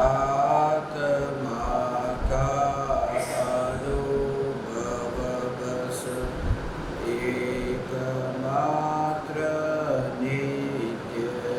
आत्मा का अनुभव बस एकमात्र नित्य है।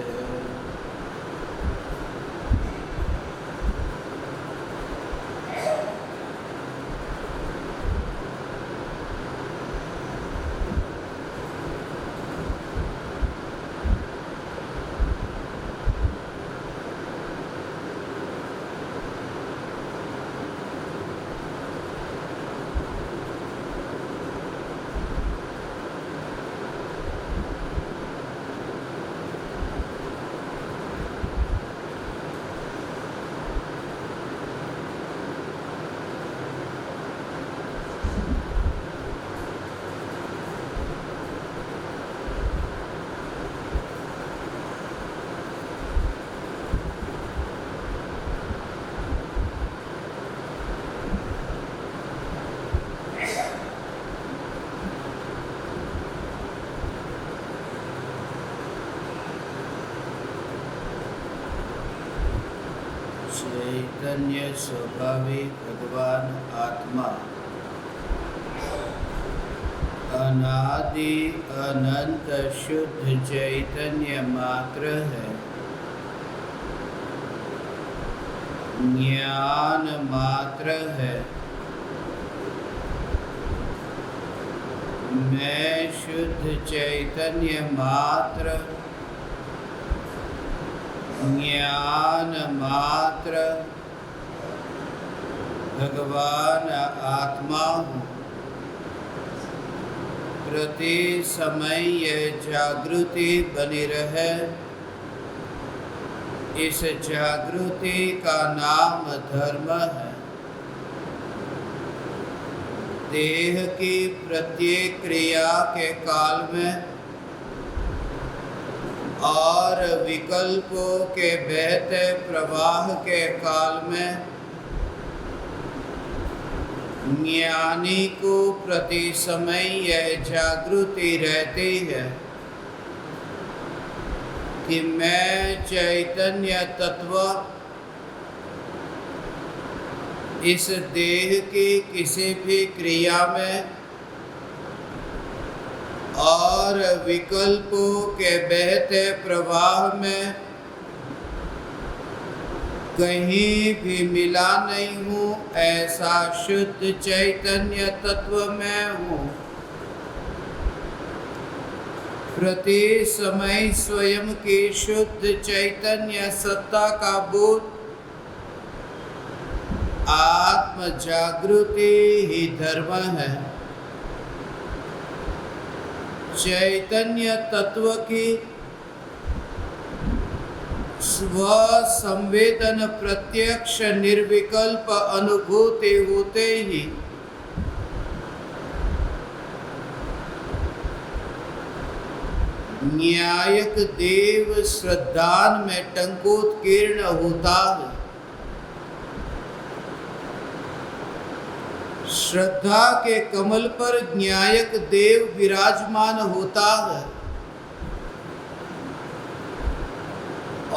चैतन्य स्वभावी भगवान आत्मा अनादि अनंत शुद्ध चैतन्य मात्र है, ज्ञान मात्र है। मैं शुद्ध चैतन्य मात्र, ज्ञान मात्र भगवान आत्मा हूँ। प्रति समय यह जागृति बनी रहे, इस जागृति का नाम धर्म है। देह की प्रत्येक क्रिया के काल में और विकल्पों के बहते प्रवाह के काल में ज्ञानी को प्रति समय यह जागृति रहती है कि मैं चैतन्य तत्व इस देह की किसी भी क्रिया में और विकल्पों के बहते प्रवाह में कहीं भी मिला नहीं हूँ। ऐसा शुद्ध चैतन्य तत्व मैं हूँ। प्रति समय स्वयं की शुद्ध चैतन्य सत्ता का बोध, आत्म जागृति ही धर्म है। चैतन्य तत्व की स्व संवेदन प्रत्यक्ष निर्विकल्प अनुभूति होते ही न्यायक देव श्रद्धान में टंकोत्कीर्ण होता है। श्रद्धा के कमल पर न्यायक देव विराजमान होता है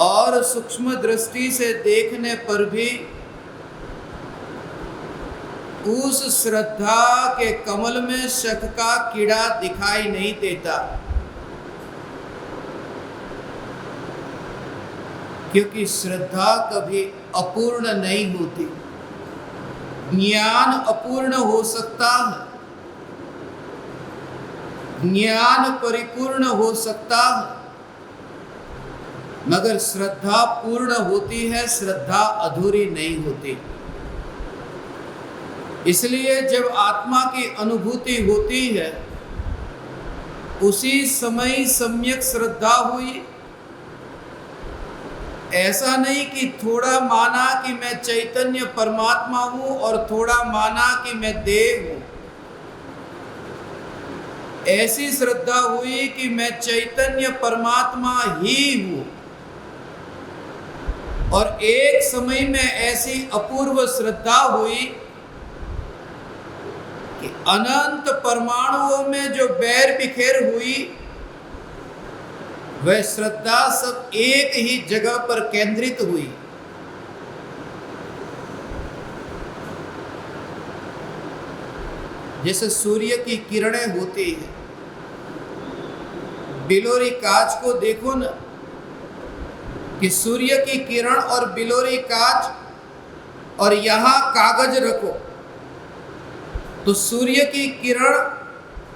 और सूक्ष्म दृष्टि से देखने पर भी उस श्रद्धा के कमल में शक का कीड़ा दिखाई नहीं देता, क्योंकि श्रद्धा कभी अपूर्ण नहीं होती। ज्ञान अपूर्ण हो सकता है, ज्ञान परिपूर्ण हो सकता है, मगर श्रद्धा पूर्ण होती है, श्रद्धा अधूरी नहीं होती। इसलिए जब आत्मा की अनुभूति होती है उसी समय सम्यक श्रद्धा हुई। ऐसा नहीं कि थोड़ा माना कि मैं चैतन्य परमात्मा हूं और थोड़ा माना कि मैं देव हूं। ऐसी श्रद्धा हुई कि मैं चैतन्य परमात्मा ही हूं। और एक समय में ऐसी अपूर्व श्रद्धा हुई कि अनंत परमाणुओं में जो बैर बिखेर हुई, वह श्रद्धा सब एक ही जगह पर केंद्रित हुई। जैसे सूर्य की किरणें होती हैं, बिलोरी कांच को देखो ना कि सूर्य की किरण और बिलोरी कांच और यहाँ कागज रखो तो सूर्य की किरण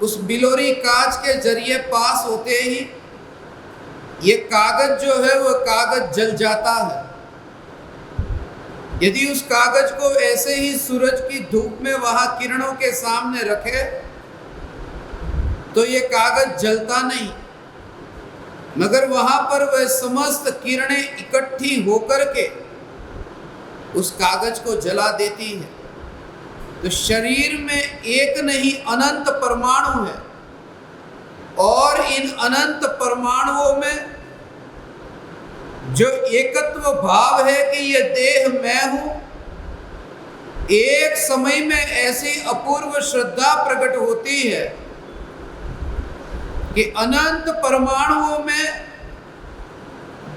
उस बिलोरी कांच के जरिए पास होते ही ये कागज जो है वो कागज जल जाता है। यदि उस कागज को ऐसे ही सूरज की धूप में वहां किरणों के सामने रखे तो ये कागज जलता नहीं, मगर वहां पर वह समस्त किरणें इकट्ठी होकर के उस कागज को जला देती है। तो शरीर में एक नहीं अनंत परमाणु है और इन अनंत परमाणुओं में जो एकत्व भाव है कि ये देह मैं हूं, एक समय में ऐसी अपूर्व श्रद्धा प्रकट होती है कि अनंत परमाणुओं में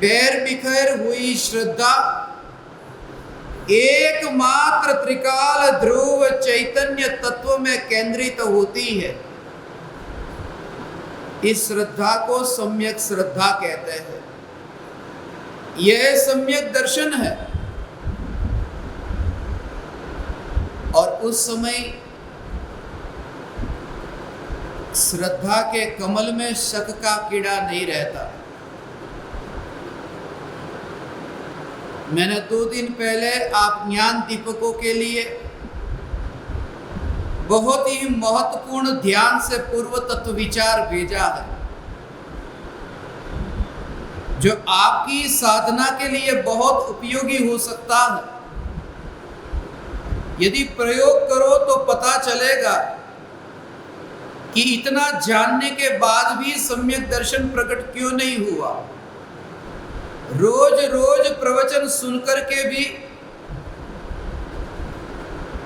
बैर बिखेर हुई श्रद्धा एकमात्र त्रिकाल ध्रुव चैतन्य तत्व में केंद्रित होती है। इस श्रद्धा को सम्यक श्रद्धा कहते हैं। यह सम्यक दर्शन है। और उस समय श्रद्धा के कमल में शक का कीड़ा नहीं रहता। मैंने 2 दिन पहले आप ज्ञान दीपकों के लिए बहुत ही महत्वपूर्ण ध्यान से पूर्व तत्व विचार भेजा है, जो आपकी साधना के लिए बहुत उपयोगी हो सकता है। यदि प्रयोग करो तो पता चलेगा कि इतना जानने के बाद भी सम्यक दर्शन प्रकट क्यों नहीं हुआ। रोज रोज प्रवचन सुनकर के भी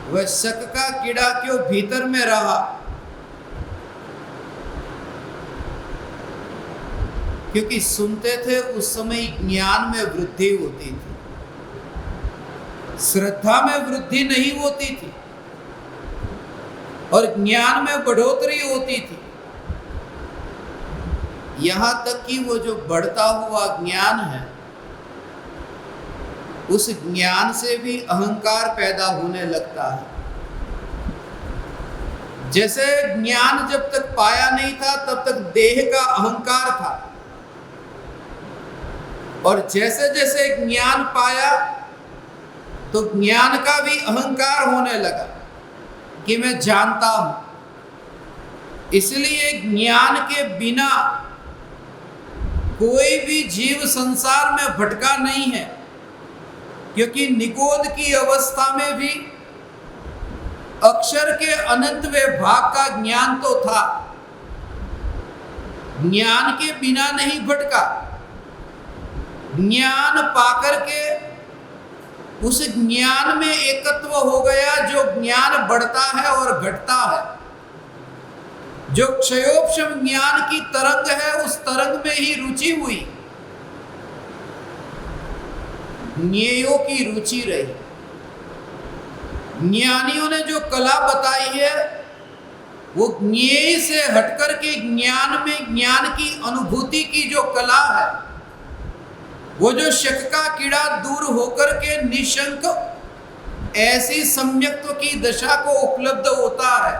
वह शक का कीड़ा क्यों भीतर में रहा, क्योंकि सुनते थे उस समय ज्ञान में वृद्धि होती थी, श्रद्धा में वृद्धि नहीं होती थी और ज्ञान में बढ़ोतरी होती थी। यहां तक कि वो जो बढ़ता हुआ ज्ञान है उस ज्ञान से भी अहंकार पैदा होने लगता है। जैसे ज्ञान जब तक पाया नहीं था तब तक देह का अहंकार था, और जैसे जैसे ज्ञान पाया तो ज्ञान का भी अहंकार होने लगा कि मैं जानता हूं। इसलिए ज्ञान के बिना कोई भी जीव संसार में भटका नहीं है, क्योंकि निगोद की अवस्था में भी अक्षर के अनंतवें भाग का ज्ञान तो था, ज्ञान के बिना नहीं भटका। ज्ञान पाकर के उस ज्ञान में एकत्व हो गया। जो ज्ञान बढ़ता है और घटता है, जो क्षयोपशम ज्ञान की तरंग है उस तरंग में ही रुचि हुई, ज्ञेयों की रुचि रही। ज्ञानियों ने जो कला बताई है वो ज्ञेय से हटकर के ज्ञान में ज्ञान की अनुभूति की जो कला है, वो जो शक का कीड़ा दूर होकर के निशंक ऐसी सम्यक्त्व की दशा को उपलब्ध होता है,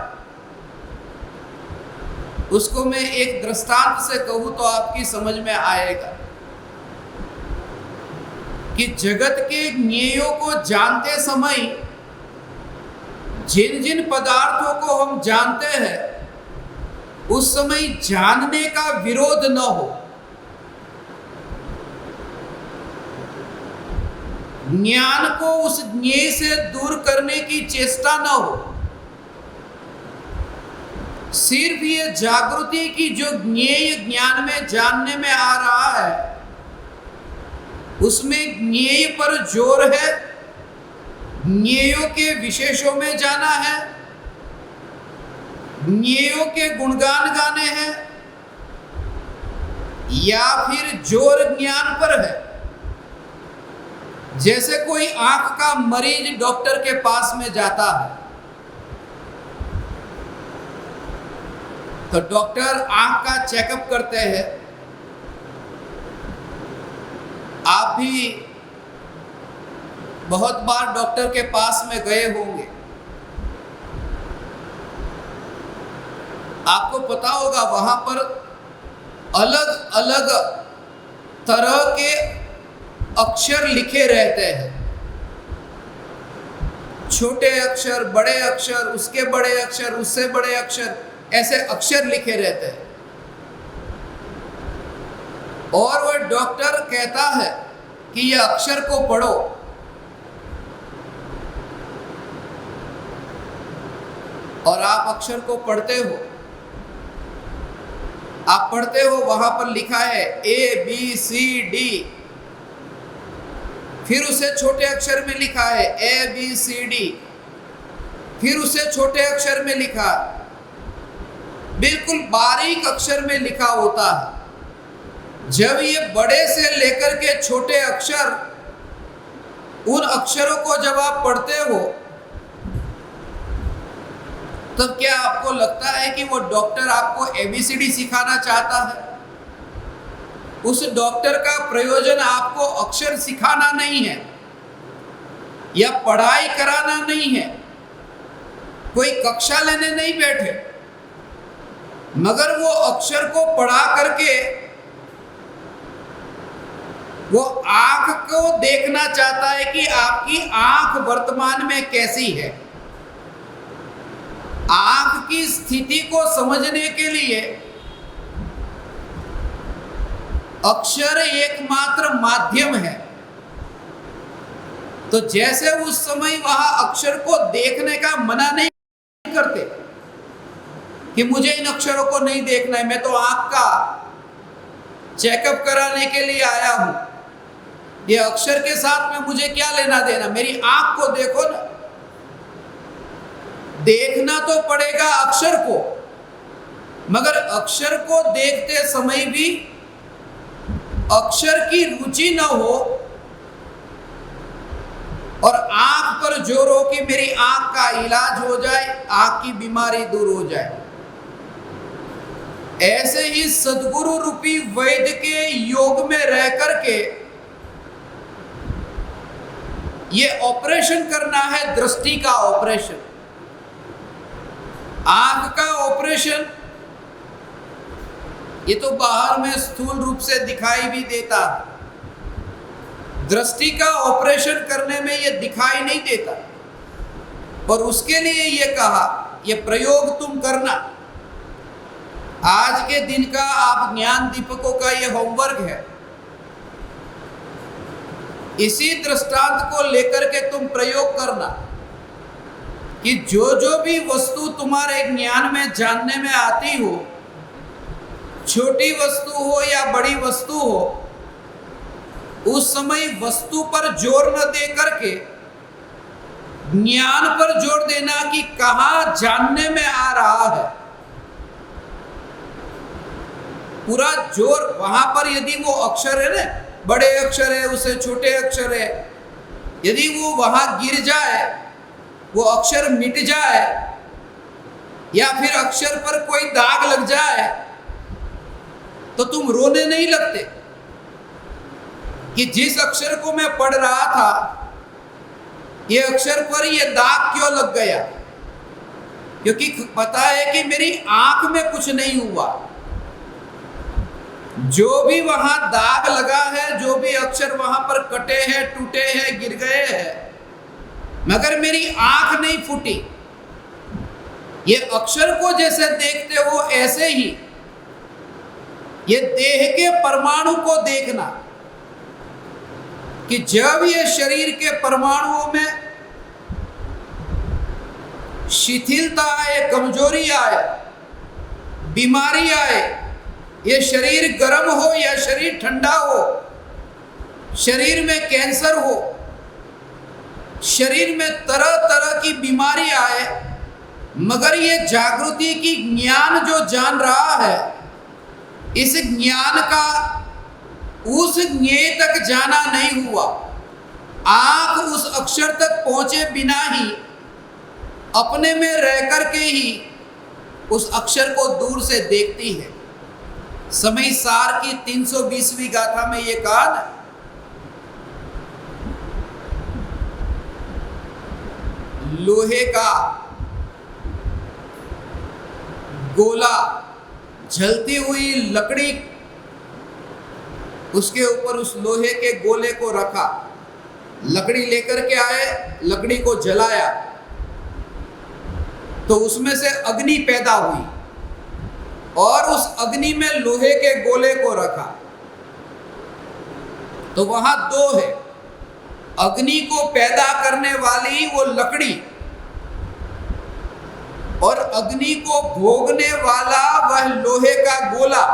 उसको मैं एक दृष्टांत से कहूं तो आपकी समझ में आएगा कि जगत के ज्ञेयों को जानते समय जिन जिन पदार्थों को हम जानते हैं उस समय जानने का विरोध न हो, ज्ञान को उस ज्ञेय से दूर करने की चेष्टा न हो। सिर्फ ये जागृति की जो ज्ञेय ज्ञान में जानने में आ रहा है उसमें ज्ञेय पर जोर है, ज्ञेयों के विशेषों में जाना है, ज्ञेयों के गुणगान गाने हैं, या फिर जोर ज्ञान पर है। जैसे कोई आंख का मरीज डॉक्टर के पास में जाता है तो डॉक्टर आंख का चेकअप करते हैं। आप भी बहुत बार डॉक्टर के पास में गए होंगे, आपको पता होगा वहां पर अलग अलग तरह के अक्षर लिखे रहते हैं। छोटे अक्षर, बड़े अक्षर, उसके बड़े अक्षर, उससे बड़े अक्षर, ऐसे अक्षर लिखे रहते हैं। और वह डॉक्टर कहता है कि यह अक्षर को पढ़ो। और आप अक्षर को पढ़ते हो, आप पढ़ते हो, वहां पर लिखा है ABCD, फिर उसे छोटे अक्षर में लिखा है ABCD, फिर उसे छोटे अक्षर में लिखा, बिल्कुल बारीक अक्षर में लिखा होता है। जब ये बड़े से लेकर के छोटे अक्षर, उन अक्षरों को जब आप पढ़ते हो, तब क्या आपको लगता है कि वो डॉक्टर आपको ABCD सिखाना चाहता है? उस डॉक्टर का प्रयोजन आपको अक्षर सिखाना नहीं है या पढ़ाई कराना नहीं है, कोई कक्षा लेने नहीं बैठे, मगर वो अक्षर को पढ़ा करके वो आंख को देखना चाहता है कि आपकी आंख वर्तमान में कैसी है। आंख की स्थिति को समझने के लिए अक्षर एकमात्र माध्यम है। तो जैसे उस समय वहां अक्षर को देखने का मना नहीं करते कि मुझे इन अक्षरों को नहीं देखना है, मैं तो आंख का चेकअप कराने के लिए आया हूं, ये अक्षर के साथ में मुझे क्या लेना देना, मेरी आंख को देखो ना। देखना तो पड़ेगा अक्षर को, मगर अक्षर को देखते समय भी अक्षर की रुचि न हो और आंख पर जोर हो कि मेरी आंख का इलाज हो जाए, आंख की बीमारी दूर हो जाए। ऐसे ही सद्गुरु रूपी वैद्य के योग में रह करके ये ऑपरेशन करना है, दृष्टि का ऑपरेशन, आंख का ऑपरेशन। ये तो बाहर में स्थूल रूप से दिखाई भी देता, दृष्टि का ऑपरेशन करने में ये दिखाई नहीं देता। और उसके लिए ये कहा, ये प्रयोग तुम करना। आज के दिन का आप ज्ञान दीपकों का ये होमवर्क है। इसी दृष्टांत को लेकर के तुम प्रयोग करना कि जो जो भी वस्तु तुम्हारे ज्ञान में जानने में आती हो, छोटी वस्तु हो या बड़ी वस्तु हो, उस समय वस्तु पर जोर न दे करके ज्ञान पर जोर देना कि कहां जानने में आ रहा है। पूरा जोर वहां पर, यदि वो अक्षर है ना, बड़े अक्षर है, उसे छोटे अक्षर है, यदि वो वहां गिर जाए, वो अक्षर मिट जाए या फिर अक्षर पर कोई दाग लग जाए, तो तुम रोने नहीं लगते कि जिस अक्षर को मैं पढ़ रहा था, ये अक्षर पर ये दाग क्यों लग गया, क्योंकि पता है कि मेरी आंख में कुछ नहीं हुआ। जो भी वहां दाग लगा है, जो भी अक्षर वहां पर कटे हैं, टूटे हैं, गिर गए हैं, मगर मेरी आंख नहीं फूटी। ये अक्षर को जैसे देखते हो, ऐसे ही ये देह के परमाणु को देखना कि जब ये शरीर के परमाणुओं में शिथिलता आए, कमजोरी आए, बीमारी आए, ये शरीर गर्म हो या शरीर ठंडा हो, शरीर में कैंसर हो, शरीर में तरह तरह की बीमारी आए, मगर ये जागृति की ज्ञान जो जान रहा है, इस ज्ञान का उस ज्ञेय तक जाना नहीं हुआ। आंख उस अक्षर तक पहुंचे बिना ही, अपने में रह कर के ही उस अक्षर को दूर से देखती है। समय सार की 320वीं गाथा में ये कहा ना, लोहे का गोला, जलती हुई लकड़ी, उसके ऊपर उस लोहे के गोले को रखा, लकड़ी लेकर के आए, लकड़ी को जलाया तो उसमें से अग्नि पैदा हुई और उस अग्नि में लोहे के गोले को रखा। तो वहां दो है, अग्नि को पैदा करने वाली वो लकड़ी और अग्नि को भोगने वाला वह लोहे का गोला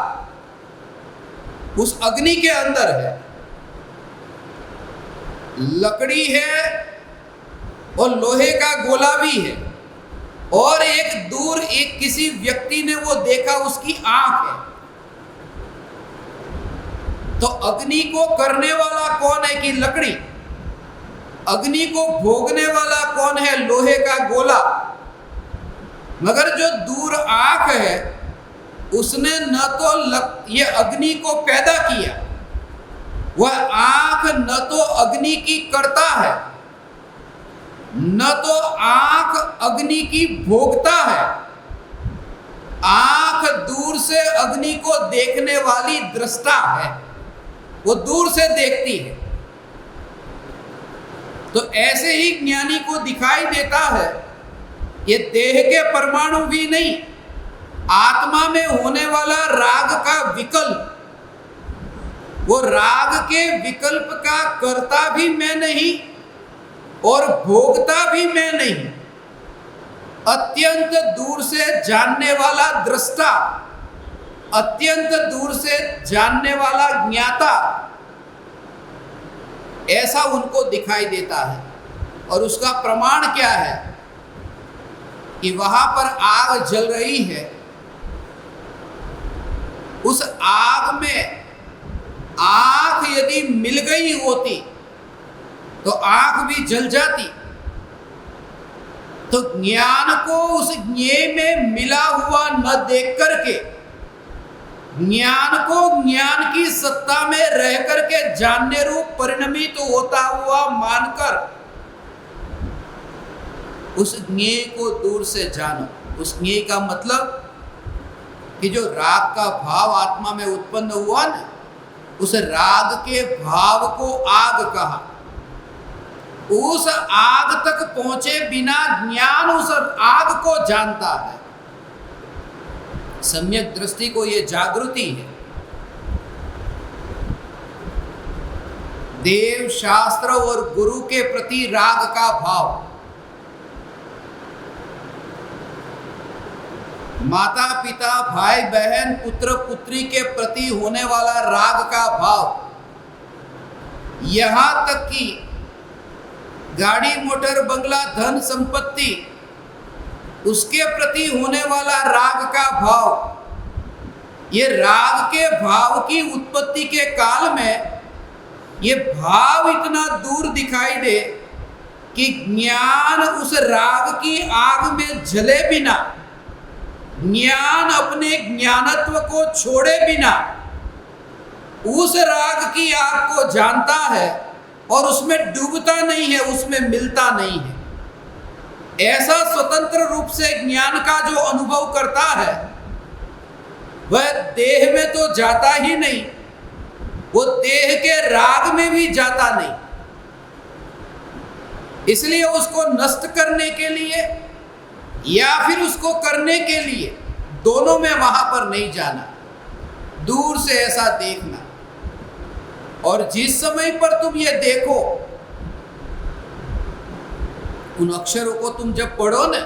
उस अग्नि के अंदर है। लकड़ी है और लोहे का गोला भी है, और एक दूर एक किसी व्यक्ति ने वो देखा, उसकी आंख है। तो अग्नि को करने वाला कौन है कि लकड़ी, अग्नि को भोगने वाला कौन है, लोहे का गोला। मगर जो दूर आंख है उसने न तो ये अग्नि को पैदा किया, वह आंख न तो अग्नि की करता है, न तो आंख अग्नि की भोगता है। आंख दूर से अग्नि को देखने वाली दृष्टा है, वो दूर से देखती है। तो ऐसे ही ज्ञानी को दिखाई देता है ये देह के परमाणु भी नहीं, आत्मा में होने वाला राग का विकल्प, वो राग के विकल्प का कर्ता भी मैं नहीं और भोगता भी मैं नहीं। अत्यंत दूर से जानने वाला दृष्टा, अत्यंत दूर से जानने वाला ज्ञाता, ऐसा उनको दिखाई देता है। और उसका प्रमाण क्या है कि वहां पर आग जल रही है, उस आग में आंख यदि मिल गई होती तो आंख भी जल जाती। तो ज्ञान को उस ज्ञेय में मिला हुआ न देख करके, ज्ञान को ज्ञान की सत्ता में रह करके जानने रूप परिणमित तो होता हुआ मानकर उस ज्ञेय को दूर से जानो। उस ज्ञेय का मतलब कि जो राग का भाव आत्मा में उत्पन्न हुआ ना, उस राग के भाव को आग कहा। उस आग तक पहुंचे बिना ज्ञान उस आग को जानता है। सम्यक दृष्टि को यह जागृति है। देव शास्त्र और गुरु के प्रति राग का भाव, माता पिता भाई बहन पुत्र पुत्री के प्रति होने वाला राग का भाव, यहां तक कि गाड़ी मोटर बंगला धन संपत्ति उसके प्रति होने वाला राग का भाव, ये राग के भाव की उत्पत्ति के काल में ये भाव इतना दूर दिखाई दे कि ज्ञान उस राग की आग में जले बिना, ज्ञान अपने ज्ञानत्व को छोड़े बिना उस राग की आग को जानता है और उसमें डूबता नहीं है, उसमें मिलता नहीं है। ऐसा स्वतंत्र रूप से ज्ञान का जो अनुभव करता है वह देह में तो जाता ही नहीं, वो देह के राग में भी जाता नहीं। इसलिए उसको नष्ट करने के लिए या फिर उसको करने के लिए दोनों में वहां पर नहीं जाना, दूर से ऐसा देखना। और जिस समय पर तुम ये देखो, उन अक्षरों को तुम जब पढ़ो ना,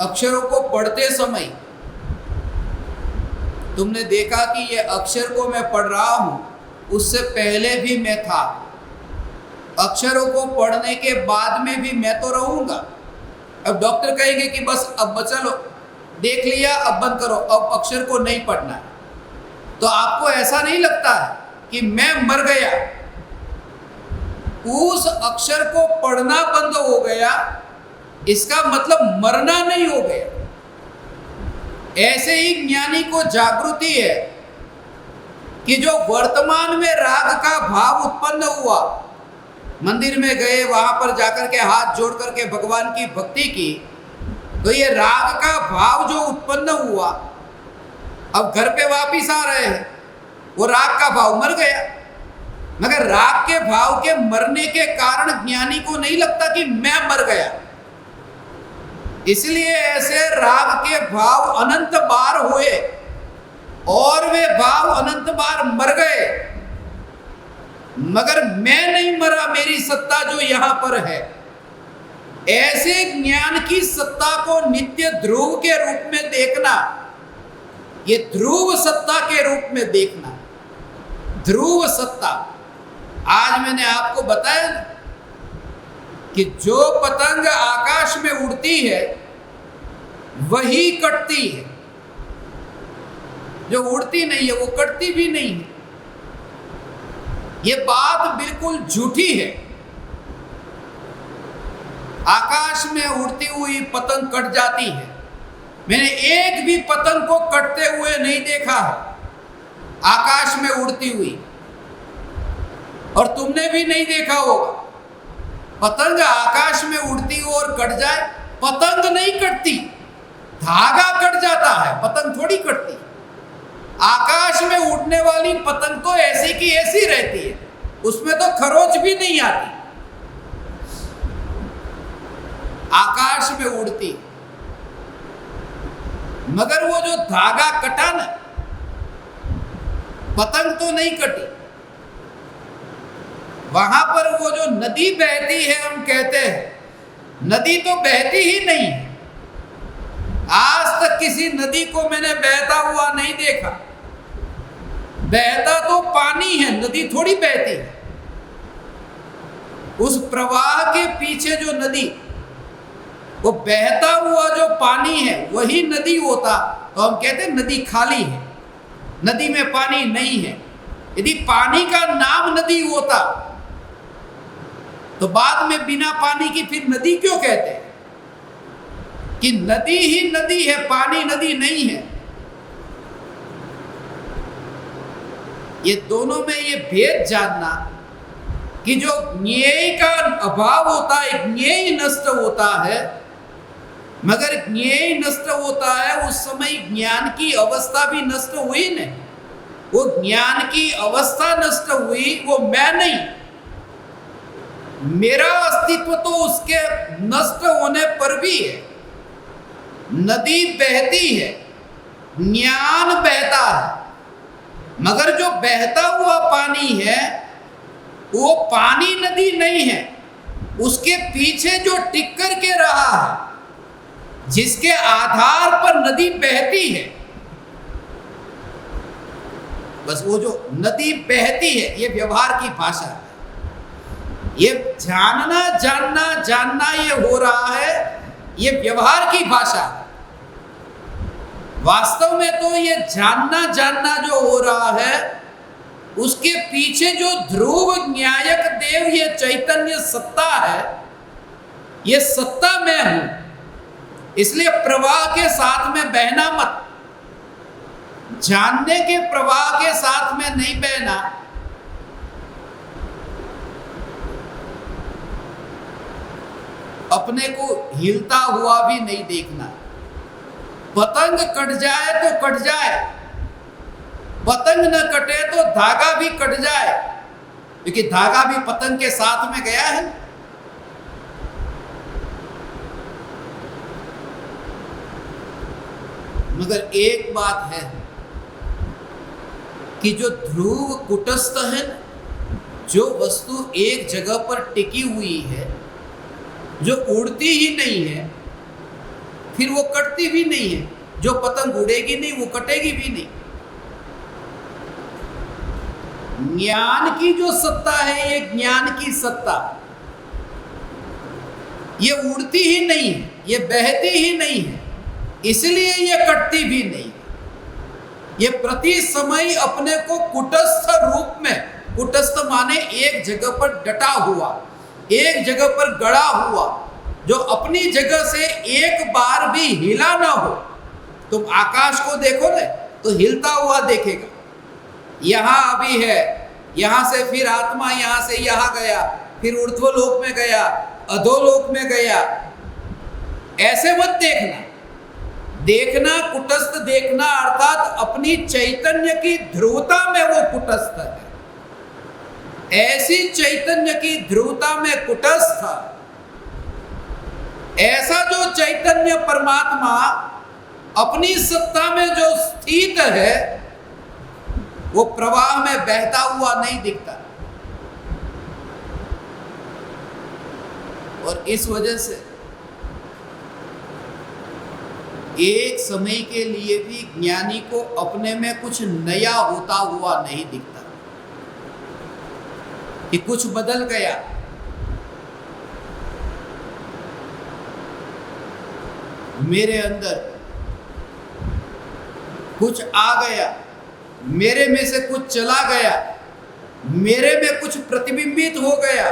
अक्षरों को पढ़ते समय तुमने देखा कि ये अक्षर को मैं पढ़ रहा हूं, उससे पहले भी मैं था, अक्षरों को पढ़ने के बाद में भी मैं तो रहूंगा। अब डॉक्टर कहेंगे कि बस अब चलो देख लिया, अब बंद करो, अब अक्षर को नहीं पढ़ना है, तो आपको ऐसा नहीं लगता है कि मैं मर गया, उस अक्षर को पढ़ना बंद हो गया, इसका मतलब मरना नहीं हो गया। ऐसे ही ज्ञानी को जागृति है कि जो वर्तमान में राग का भाव उत्पन्न हुआ, मंदिर में गए, वहां पर जाकर के हाथ जोड़ करके भगवान की भक्ति की, तो ये राग का भाव जो उत्पन्न हुआ, अब घर पे वापिस आ रहे हैं, वो राग का भाव मर गया। मगर राग के भाव के मरने के कारण ज्ञानी को नहीं लगता कि मैं मर गया। इसलिए ऐसे राग के भाव अनंत बार हुए और वे भाव अनंत बार मर गए, मगर मैं नहीं मरा, मेरी सत्ता जो यहां पर है। ऐसे ज्ञान की सत्ता को नित्य ध्रुव के रूप में देखना, ये ध्रुव सत्ता के रूप में देखना, ध्रुव सत्ता। आज मैंने आपको बताया कि जो पतंग आकाश में उड़ती है वही कटती है, जो उड़ती नहीं है वो कटती भी नहीं है। ये बात बिल्कुल झूठी है। आकाश में उड़ती हुई पतंग कट जाती है। मैंने एक भी पतंग को कटते हुए नहीं देखा है आकाश में उड़ती हुई, और तुमने भी नहीं देखा होगा। पतंग आकाश में उड़ती हो और कट जाए, पतंग नहीं कटती, धागा कट जाता है, पतंग थोड़ी कटती। आकाश में उड़ने वाली पतंग तो ऐसी की ऐसी रहती है, उसमें तो खरोच भी नहीं आती, आकाश में उड़ती। मगर वो जो धागा कटा ना, पतंग तो नहीं कटी। वहां पर वो जो नदी बहती है, हम कहते हैं नदी तो बहती ही नहीं है। आज तक किसी नदी को मैंने बहता हुआ नहीं देखा। बहता तो पानी है, नदी थोड़ी बहती है। उस प्रवाह के पीछे जो नदी, वो बहता हुआ जो पानी है वही नदी होता, तो हम कहते हैं नदी खाली है, नदी में पानी नहीं है। यदि पानी का नाम नदी होता तो बाद में बिना पानी की फिर नदी क्यों कहते हैं? कि नदी ही नदी है, पानी नदी नहीं है। ये दोनों में ये भेद जानना कि जो ज्ञेय का अभाव होता है, ज्ञेय नष्ट होता है, मगर ज्ञेय नष्ट होता है उस समय ज्ञान की अवस्था भी नष्ट हुई नहीं। वो ज्ञान की अवस्था नष्ट हुई, वो मैं नहीं, मेरा अस्तित्व तो उसके नष्ट होने पर भी है। नदी बहती है, ज्ञान बहता है, मगर जो बहता हुआ पानी है वो पानी नदी नहीं है। उसके पीछे जो टिक कर के रहा है, जिसके आधार पर नदी बहती है, बस वो जो नदी बहती है, ये व्यवहार की भाषा है। ये जानना जानना जानना ये हो रहा है, ये व्यवहार की भाषा है। वास्तव में तो ये जानना जानना जो हो रहा है, उसके पीछे जो ध्रुव न्यायक देव, ये चैतन्य सत्ता है, ये सत्ता मैं हूं। इसलिए प्रवाह के साथ में बहना मत, जानने के प्रवाह के साथ में नहीं बहना। अपने को हिलता हुआ भी नहीं देखना। पतंग कट जाए तो कट जाए, पतंग न कटे तो धागा भी कट जाए, क्योंकि धागा भी पतंग के साथ में गया है। मगर एक बात है कि जो ध्रुव कुटस्थ है, जो वस्तु एक जगह पर टिकी हुई है, जो उड़ती ही नहीं है, फिर वो कटती भी नहीं है। जो पतंग उड़ेगी नहीं, वो कटेगी भी नहीं। ज्ञान की जो सत्ता है, ये ज्ञान की सत्ता, ये उड़ती ही नहीं है, ये बहती ही नहीं है, इसलिए ये कटती भी नहीं। ये प्रति समय अपने को कुटस्थ रूप में, कुटस्थ माने एक जगह पर डटा हुआ, एक जगह पर गड़ा हुआ, जो अपनी जगह से एक बार भी हिला ना हो, तुम आकाश को देखो ना तो हिलता हुआ देखेगा। यहां अभी है, यहां से फिर आत्मा यहां से यहां गया, फिर ऊर्ध्वलोक में गया, अधोलोक में गया। ऐसे मत देखना। देखना कुटस्थ देखना अर्थात अपनी चैतन्य की ध्रुवता में वो कुटस्थ है। ऐसी चैतन्य की ध्रुवता में कुटस्थ, ऐसा जो चैतन्य परमात्मा अपनी सत्ता में जो स्थित है वो प्रवाह में बहता हुआ नहीं दिखता। और इस वजह से एक समय के लिए भी ज्ञानी को अपने में कुछ नया होता हुआ नहीं दिखता कि कुछ बदल गया। मेरे अंदर कुछ आ गया, मेरे में से कुछ चला गया, मेरे में कुछ प्रतिबिंबित हो गया,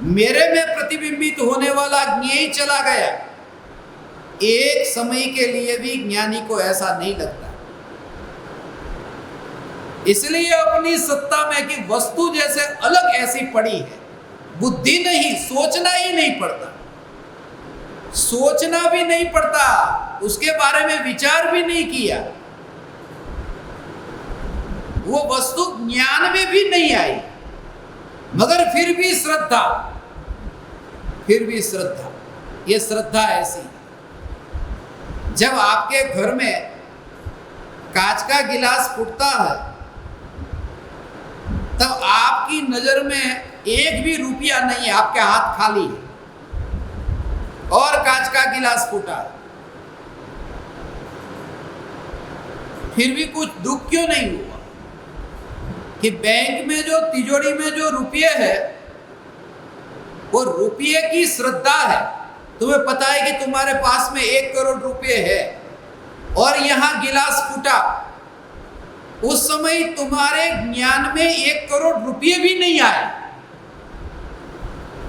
मेरे में प्रतिबिंबित होने वाला ज्ञेय चला गया। एक समय के लिए भी ज्ञानी को ऐसा नहीं लगता। इसलिए अपनी सत्ता में कि वस्तु जैसे अलग ऐसी पड़ी है, बुद्धि नहीं, सोचना ही नहीं पड़ता, सोचना भी नहीं पड़ता, उसके बारे में विचार भी नहीं किया, वो वस्तु ज्ञान में भी नहीं आई, मगर फिर भी श्रद्धा, ये श्रद्धा ऐसी है। जब आपके घर में कांच का गिलास फूटता है तब आपकी नजर में एक भी रुपया नहीं है, आपके हाथ खाली है और कांच का गिलास फूटा है, फिर भी कुछ दुख क्यों नहीं हुआ कि बैंक में जो तिजोरी में जो रुपये है वो रुपये की श्रद्धा है। तुम्हें पता है कि तुम्हारे पास में 1 करोड़ रुपए है और यहां गिलास फूटा, उस समय तुम्हारे ज्ञान में 1 करोड़ रुपए भी नहीं आए।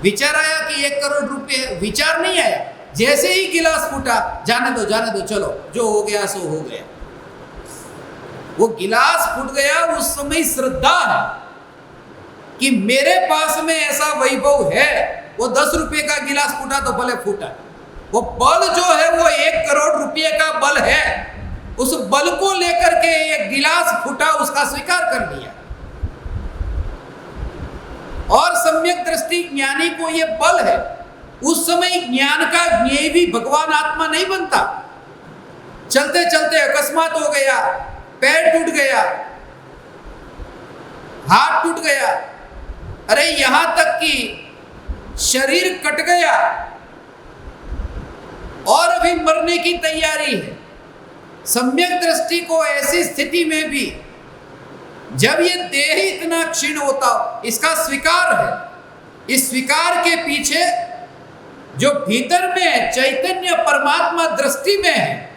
विचार आया कि 1 करोड़ रुपए है, विचार नहीं आया। जैसे ही गिलास फूटा, जाने दो, चलो जो हो गया सो हो गया। वो गिलास फूट गया, उस समय श्रद्धा है कि मेरे पास में ऐसा वैभव है। वो 10 रुपए का गिलास फूटा तो भले फूटा, वो बल जो है वो 1 करोड़ रुपए का बल है। उस बल को लेकर के एक गिलास फूटा, उसका स्वीकार कर लिया। और सम्यक दृष्टि ज्ञानी को ये बल है। उस समय ज्ञान का ज्ञेय भी भगवान आत्मा नहीं बनता। चलते चलते अकस्मात हो गया, पैर टूट गया, हाथ टूट गया, अरे यहां तक कि शरीर कट गया और अभी मरने की तैयारी है। सम्यक दृष्टि को ऐसी स्थिति में भी जब ये देह इतना क्षीण होता, इसका स्वीकार है। इस स्वीकार के पीछे जो भीतर में चैतन्य परमात्मा दृष्टि में है,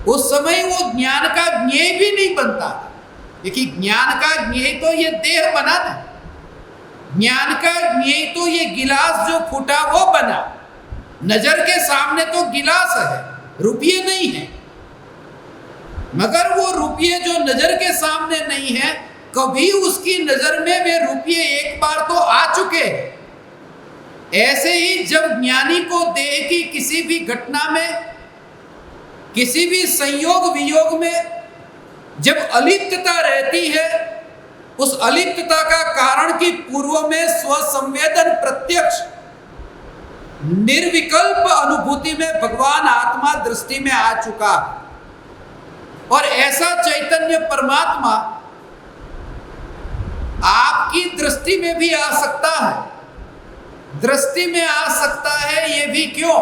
उस समय वो ज्ञान का ज्ञेय भी नहीं बनता। देखिए, ज्ञान का ज्ञेय तो ये देह बना ना, ज्ञान का ज्ञेय तो ये गिलास जो फूटा वो बना। नजर के सामने तो गिलास है, रुपये नहीं है, मगर वो रुपये जो नजर के सामने नहीं है, कभी उसकी नजर में वे रुपये एक बार तो आ चुके हैं। ऐसे ही जब ज्ञानी को देह की किसी भी घटना में, किसी भी संयोग वियोग में जब अलिप्तता रहती है, उस अलिप्तता का कारण की पूर्व में स्वसंवेदन प्रत्यक्ष निर्विकल्प अनुभूति में भगवान आत्मा दृष्टि में आ चुका है। और ऐसा चैतन्य परमात्मा आपकी दृष्टि में भी आ सकता है। दृष्टि में आ सकता है ये भी क्यों?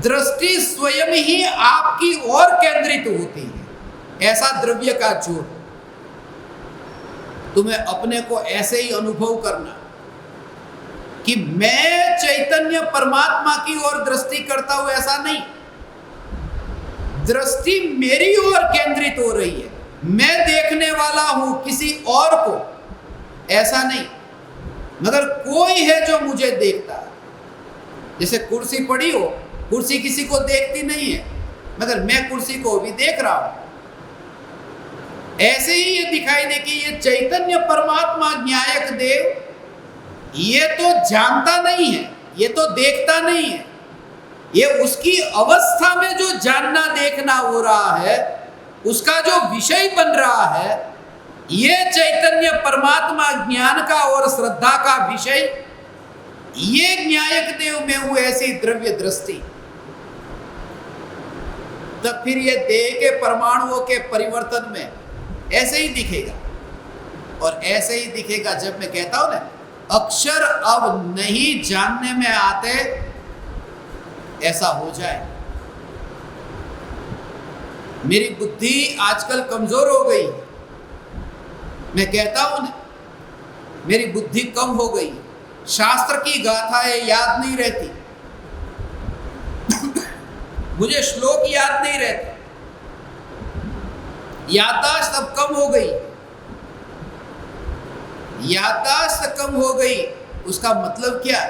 दृष्टि स्वयं ही आपकी ओर केंद्रित होती है। ऐसा द्रव्य का जोर, तुम्हें अपने को ऐसे ही अनुभव करना कि मैं चैतन्य परमात्मा की ओर दृष्टि करता हूं, ऐसा नहीं। दृष्टि मेरी ओर केंद्रित हो रही है, मैं देखने वाला हूं किसी और को, ऐसा नहीं। मगर कोई है जो मुझे देखता है। जैसे कुर्सी पड़ी हो, कुर्सी किसी को देखती नहीं है, मगर मैं कुर्सी को भी देख रहा हूं। ऐसे ही ये दिखाई दे कि ये चैतन्य परमात्मा न्यायक देव ये तो जानता नहीं है, ये तो देखता नहीं है, ये उसकी अवस्था में जो जानना देखना हो रहा है, उसका जो विषय बन रहा है, ये चैतन्य परमात्मा ज्ञान का और श्रद्धा का विषय, ये न्यायक देव में हुए ऐसी द्रव्य दृष्टि। तब फिर ये देह के परमाणुओं के परिवर्तन में ऐसे ही दिखेगा। और ऐसे ही दिखेगा जब मैं कहता हूं ना, अक्षर अब नहीं जानने में आते, ऐसा हो जाए। मेरी बुद्धि आजकल कमजोर हो गई, मैं कहता हूं ना, मेरी बुद्धि कम हो गई, शास्त्र की गाथाएं याद नहीं रहती, मुझे श्लोक याद नहीं रहते, याददाश्त अब कम हो गई। याददाश्त कम हो गई उसका मतलब क्या?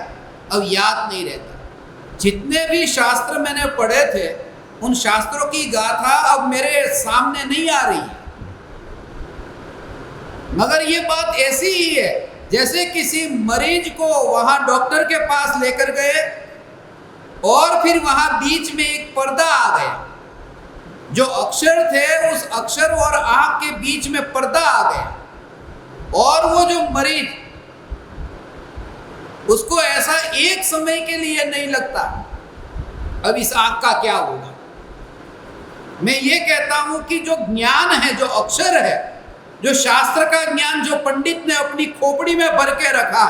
अब याद नहीं रहता। जितने भी शास्त्र मैंने पढ़े थे, उन शास्त्रों की गाथा अब मेरे सामने नहीं आ रही है। मगर ये बात ऐसी ही है जैसे किसी मरीज को वहां डॉक्टर के पास लेकर गए और फिर वहां बीच में एक पर्दा आ गया, जो अक्षर थे उस अक्षर और आंख के बीच में पर्दा आ गया, और वो जो मरीज, उसको ऐसा एक समय के लिए नहीं लगता अब इस आंख का क्या होगा। मैं ये कहता हूं कि जो ज्ञान है, जो अक्षर है, जो शास्त्र का ज्ञान जो पंडित ने अपनी खोपड़ी में भर के रखा,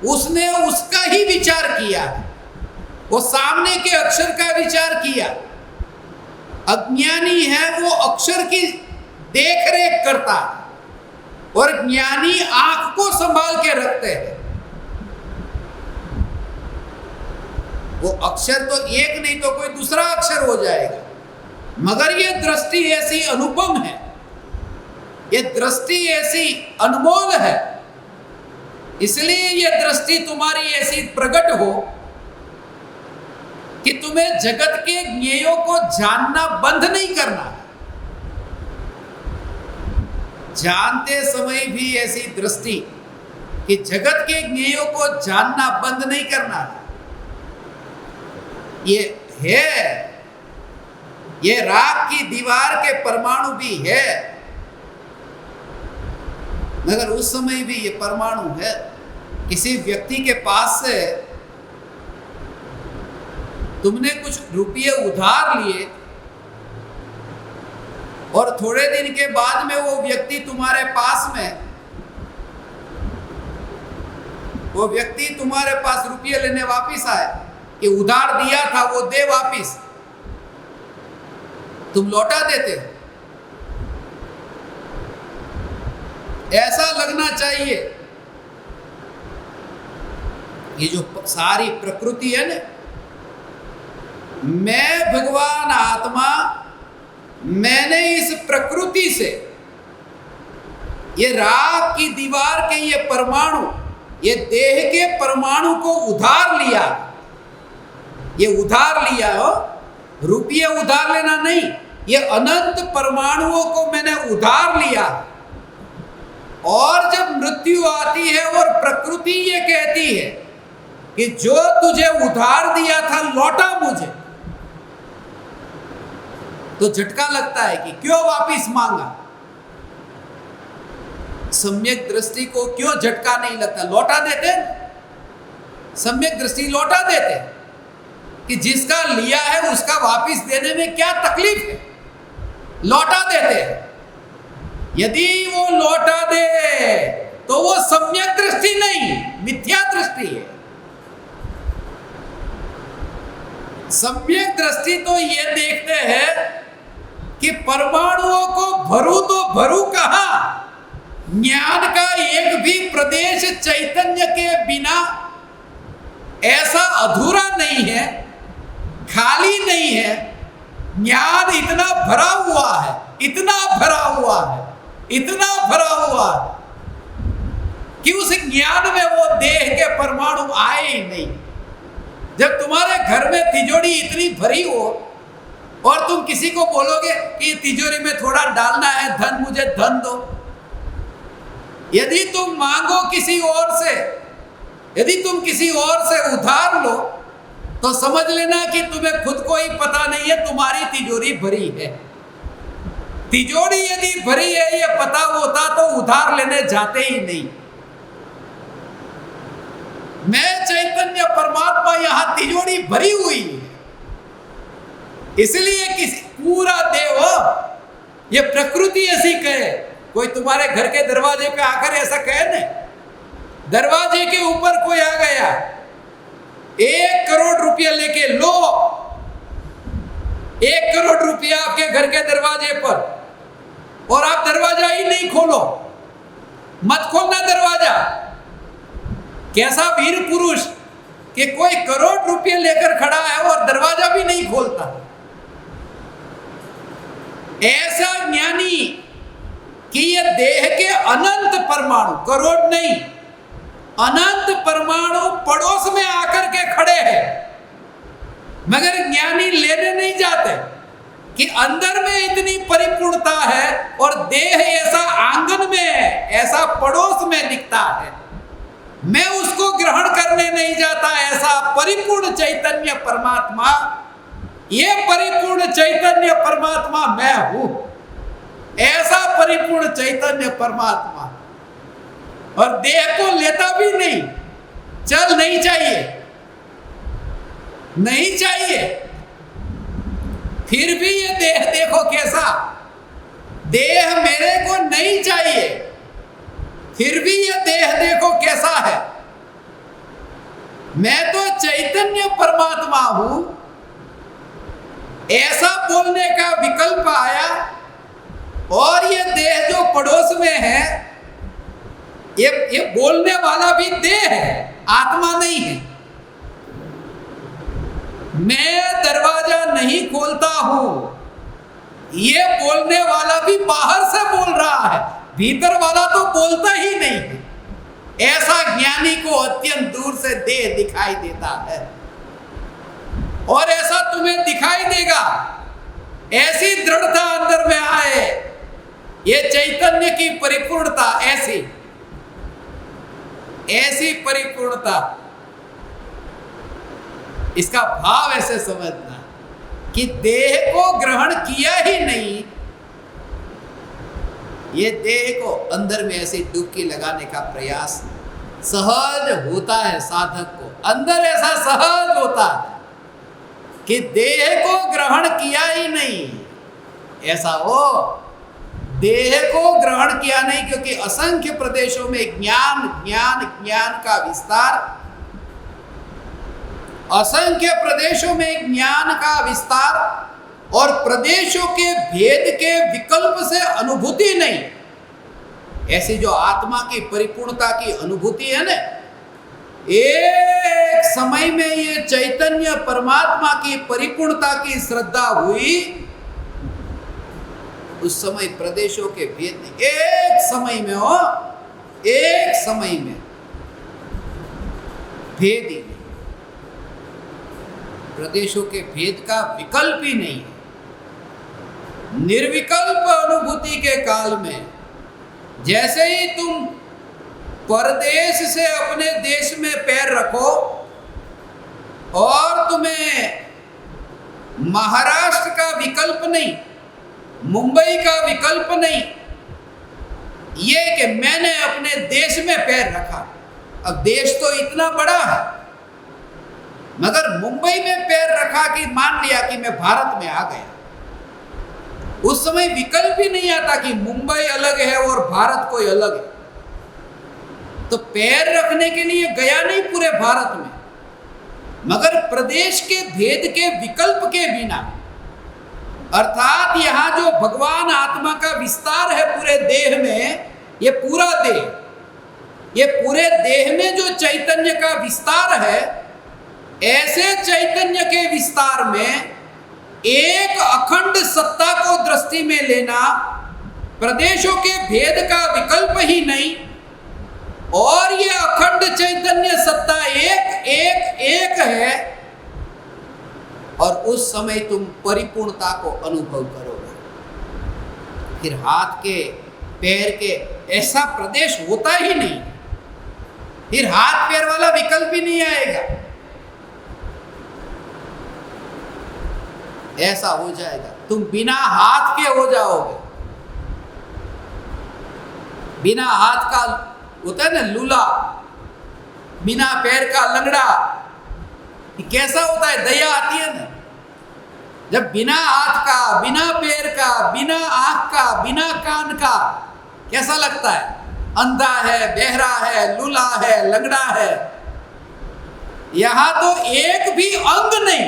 उसने उसका ही विचार किया, वो सामने के अक्षर का विचार किया। अज्ञानी है वो अक्षर की देख रेख करता है और ज्ञानी आंख को संभाल के रखते हैं। वो अक्षर तो एक नहीं तो कोई दूसरा अक्षर हो जाएगा, मगर ये दृष्टि ऐसी अनुपम है, ये दृष्टि ऐसी अनमोल है, इसलिए ये दृष्टि तुम्हारी ऐसी प्रकट हो कि तुम्हें जगत के ज्ञेयों को जानना बंद नहीं करना है। जानते समय भी ऐसी दृष्टि कि जगत के ज्ञेयों को जानना बंद नहीं करना है। ये राख की दीवार के परमाणु भी है, मगर उस समय भी ये परमाणु है। किसी व्यक्ति के पास से तुमने कुछ रुपये उधार लिए और थोड़े दिन के बाद में वो व्यक्ति तुम्हारे पास में, वो व्यक्ति तुम्हारे पास रुपये लेने वापिस आए कि उधार दिया था वो दे वापिस, तुम लौटा देते हो। ऐसा लगना चाहिए ये जो सारी प्रकृति है ना, मैं भगवान आत्मा, मैंने इस प्रकृति से ये राख की दीवार के ये परमाणु, ये देह के परमाणु को उधार लिया। ये उधार लिया हो, रुपये उधार लेना नहीं, ये अनंत परमाणुओं को मैंने उधार लिया। और जब मृत्यु आती है और प्रकृति ये कहती है कि जो तुझे उधार दिया था लौटा मुझे, तो झटका लगता है कि क्यों वापिस मांगा। सम्यक दृष्टि को क्यों झटका नहीं लगता? लौटा देते, सम्यक दृष्टि लौटा देते कि जिसका लिया है उसका वापिस देने में क्या तकलीफ है, लौटा देते। यदि वो लौटा दे तो वो सम्यक दृष्टि नहीं, मिथ्या दृष्टि है। सम्यक दृष्टि तो ये देखते हैं कि परमाणुओं को भरू तो भरू कहां, ज्ञान का एक भी प्रदेश चैतन्य के बिना ऐसा अधूरा नहीं है, खाली नहीं है। ज्ञान इतना भरा हुआ है, इतना भरा हुआ है, इतना भरा हुआ है कि उस ज्ञान में वो देह के परमाणु आए ही नहीं। जब तुम्हारे घर में तिजोरी इतनी भरी हो और तुम किसी को बोलोगे कि तिजोरी में थोड़ा डालना है धन, मुझे धन दो। यदि तुम मांगो किसी और से, यदि तुम किसी और से उधार लो, तो समझ लेना कि तुम्हें खुद को ही पता नहीं है तुम्हारी तिजोरी भरी है। तिजोरी यदि भरी है ये पता होता तो उधार लेने जाते ही नहीं। मैं चैतन्य परमात्मा यहां तिजोरी भरी हुई है, इसलिए किसी पूरा देव, ये प्रकृति ऐसी कहे। कोई तुम्हारे घर के दरवाजे पे आकर ऐसा कहे नहीं, दरवाजे के ऊपर कोई आ गया 1 करोड़ रुपया लेके, लो 1 करोड़ रुपया आपके घर के दरवाजे पर, और आप दरवाजा ही नहीं खोलो, मत खोलना दरवाजा। कैसा वीर पुरुष कि कोई करोड़ रुपये लेकर खड़ा है और दरवाजा भी नहीं खोलता। ऐसा ज्ञानी कि ये देह के अनंत परमाणु, करोड़ नहीं, अनंत परमाणु पड़ोस में आकर के खड़े हैं, मगर ज्ञानी लेने नहीं जाते कि अंदर में इतनी परिपूर्णता है और देह ऐसा आंगन में है, ऐसा पड़ोस में दिखता है, मैं उसको ग्रहण करने नहीं जाता। ऐसा परिपूर्ण चैतन्य परमात्मा, ये परिपूर्ण चैतन्य परमात्मा मैं हूं, ऐसा परिपूर्ण चैतन्य परमात्मा, और देह को लेता भी नहीं। चल नहीं चाहिए, नहीं चाहिए, फिर भी ये देह देखो कैसा, देह मेरे को नहीं चाहिए, फिर भी ये देह देखो कैसा है। मैं तो चैतन्य परमात्मा हूं, ऐसा बोलने का विकल्प आया, और ये देह जो पड़ोस में है, ये बोलने वाला भी देह है, आत्मा नहीं है। मैं दरवाजा नहीं खोलता हूं, ये बोलने वाला भी बाहर से बोल रहा है, भीतर वाला तो बोलता ही नहीं है। ऐसा ज्ञानी को अत्यंत दूर से देह दिखाई देता है, और ऐसा तुम्हें दिखाई देगा। ऐसी दृढ़ता अंदर में आए, ये चैतन्य की परिपूर्णता, ऐसी ऐसी परिपूर्णता, इसका भाव ऐसे समझना कि देह को ग्रहण किया ही नहीं, ये देह को अंदर में ऐसी डुबकी लगाने का प्रयास सहज होता है। साधक को अंदर ऐसा सहज होता है कि देह को ग्रहण किया ही नहीं, ऐसा हो देह को ग्रहण किया नहीं, क्योंकि असंख्य प्रदेशों में ज्ञान ज्ञान ज्ञान का विस्तार, असंख्य प्रदेशों में ज्ञान का विस्तार, और प्रदेशों के भेद के विकल्प से अनुभूति नहीं। ऐसी जो आत्मा की परिपूर्णता की अनुभूति है ना, एक समय में ये चैतन्य परमात्मा की परिपूर्णता की श्रद्धा हुई, उस समय प्रदेशों के भेद नहीं, एक समय में हो, एक समय में भेद ही नहीं, प्रदेशों के भेद का विकल्प ही नहीं है। निर्विकल्प अनुभूति के काल में जैसे ही तुम परदेश से अपने देश में पैर रखो, और तुम्हें महाराष्ट्र का विकल्प नहीं, मुंबई का विकल्प नहीं, ये कि मैंने अपने देश में पैर रखा। अब देश तो इतना बड़ा है, मगर मुंबई में पैर रखा कि मान लिया कि मैं भारत में आ गया। उस समय विकल्प ही नहीं आता कि मुंबई अलग है और भारत कोई अलग है, तो पैर रखने के लिए गया नहीं पूरे भारत में, मगर प्रदेश के भेद के विकल्प के बिना, अर्थात यहां जो भगवान आत्मा का विस्तार है पूरे देह में, ये पूरा देह, ये पूरे देह में जो चैतन्य का विस्तार है, ऐसे चैतन्य के विस्तार में एक अखंड सत्ता को दृष्टि में लेना, प्रदेशों के भेद का विकल्प ही नहीं, और ये अखंड चैतन्य सत्ता एक एक एक है, और उस उस समय तुम परिपूर्णता को अनुभव करोगे। फिर हाथ के पैर के ऐसा प्रदेश होता ही नहीं, फिर हाथ पैर वाला विकल्प ही नहीं आएगा। ऐसा हो जाएगा, तुम बिना हाथ के हो जाओगे। बिना हाथ का होता है ना लूला, बिना पैर का लंगड़ा, कैसा होता है, दया आती है ना। जब बिना हाथ का, बिना पैर का, बिना आंख का, बिना कान का, कैसा लगता है? अंधा है, बहरा है, लूला है, लंगड़ा है। यहां तो एक भी अंग नहीं,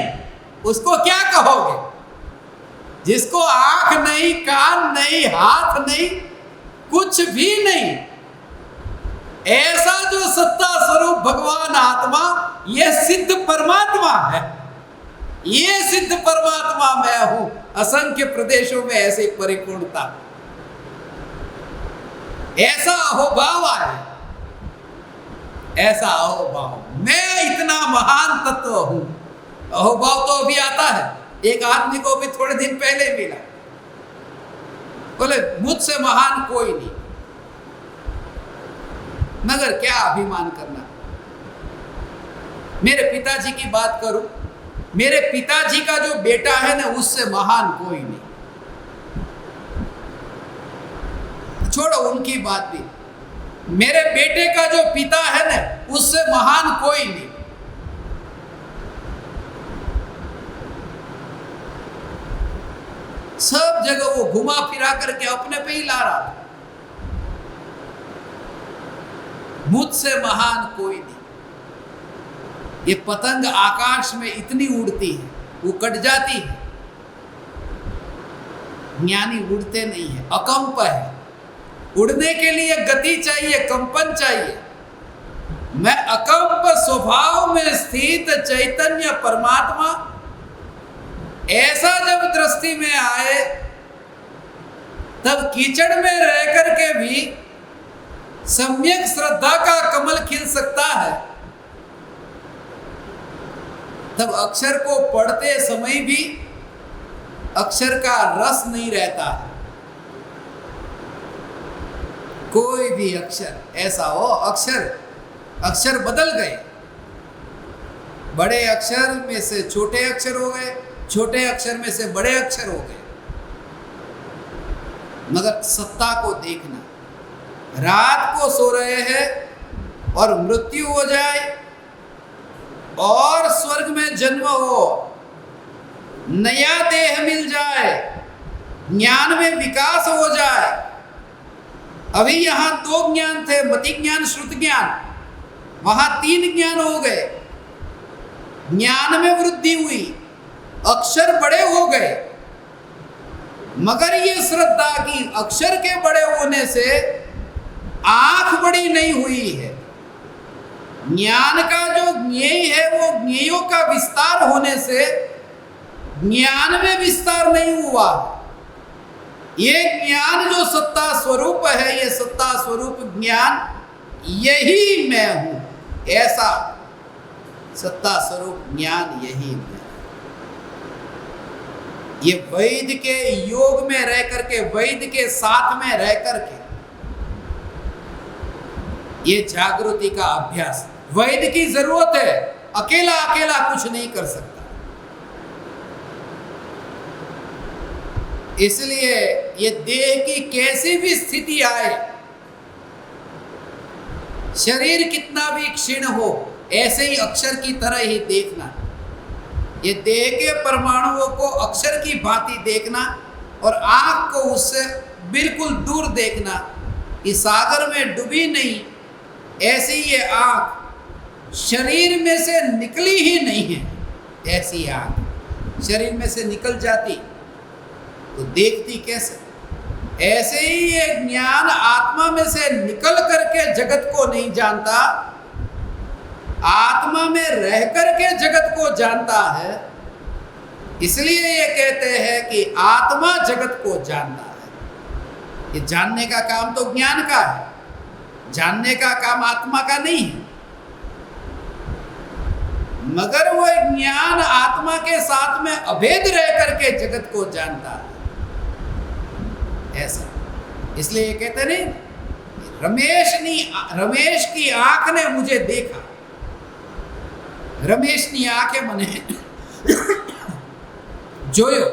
उसको क्या कहोगे? जिसको आंख नहीं, कान नहीं, हाथ नहीं, कुछ भी नहीं, ऐसा जो सत्ता स्वरूप भगवान आत्मा, ये सिद्ध परमात्मा है। ये सिद्ध परमात्मा मैं हूं। असंख्य प्रदेशों में ऐसी परिपूर्णता, ऐसा अहोभाव है, ऐसा अहोभाव, मैं इतना महान तत्व हूं। अहोभाव तो अभी आता है। एक आदमी को भी थोड़े दिन पहले मिला, बोले मुझसे महान कोई नहीं, मगर क्या अभिमान करना। मेरे पिताजी की बात करूं, मेरे पिताजी का जो बेटा है ना, उससे महान कोई नहीं। छोड़ो उनकी बात भी, मेरे बेटे का जो पिता है ना, उससे महान कोई नहीं। सब जगह वो घुमा फिरा करके अपने पे ही ला रहा था, मुझसे महान कोई नहीं। ये पतंग आकाश में इतनी उड़ती है, वो कट जाती है। ज्ञानी उड़ते नहीं है, अकंप है। उड़ने के लिए गति चाहिए, कंपन चाहिए। मैं अकंप स्वभाव में स्थित चैतन्य परमात्मा, ऐसा जब दृष्टि में आए, तब कीचड़ में रह करके भी सम्यक श्रद्धा का कमल खिल सकता है। तब अक्षर को पढ़ते समय भी अक्षर का रस नहीं रहता है। कोई भी अक्षर ऐसा हो, अक्षर बदल गए। बड़े अक्षर में से छोटे अक्षर हो गए, छोटे अक्षर में से बड़े अक्षर हो गए। मगर सत्ता को देखना, रात को सो रहे हैं और मृत्यु हो जाए और स्वर्ग में जन्म हो, नया देह मिल जाए, ज्ञान में विकास हो जाए। अभी यहां 2 ज्ञान थे, मति ज्ञान, श्रुत ज्ञान, वहां 3 ज्ञान हो गए। ज्ञान में वृद्धि हुई, अक्षर बड़े हो गए। मगर ये श्रद्धा की अक्षर के बड़े होने से आंख बड़ी नहीं हुई है। ज्ञान का जो ज्ञेय है, वो ज्ञेयों का विस्तार होने से ज्ञान में विस्तार नहीं हुआ। ये ज्ञान जो सत्ता स्वरूप है, ये सत्ता स्वरूप ज्ञान, यही मैं हूं। ऐसा सत्ता स्वरूप ज्ञान यही मैं। ये वैद्य के योग में रह करके, वैद्य के साथ में रह करके, ये जागृति का अभ्यास। वैद्य की जरूरत है, अकेला अकेला कुछ नहीं कर सकता। इसलिए ये देह की कैसी भी स्थिति आए, शरीर कितना भी क्षीण हो, ऐसे ही अक्षर की तरह ही देखना। ये देह के परमाणुओं को अक्षर की भांति देखना और आंख को उससे बिल्कुल दूर देखना। इस सागर में डूबी नहीं, ऐसी ये आंख शरीर में से निकली ही नहीं है। ऐसी आंख शरीर में से निकल जाती तो देखती कैसे? ऐसे ही ये ज्ञान आत्मा में से निकल करके जगत को नहीं जानता, आत्मा में रह करके जगत को जानता है। इसलिए ये कहते हैं कि आत्मा जगत को जानता है। ये जानने का काम तो ज्ञान का है, जानने का काम आत्मा का नहीं है। मगर वह ज्ञान आत्मा आत्मा के साथ में अभेद रह करके जगत को जानता है, ऐसा। इसलिए ये कहते नहीं, रमेश की आंख ने मुझे देखा। रमेश नी आंखें मने जोयो,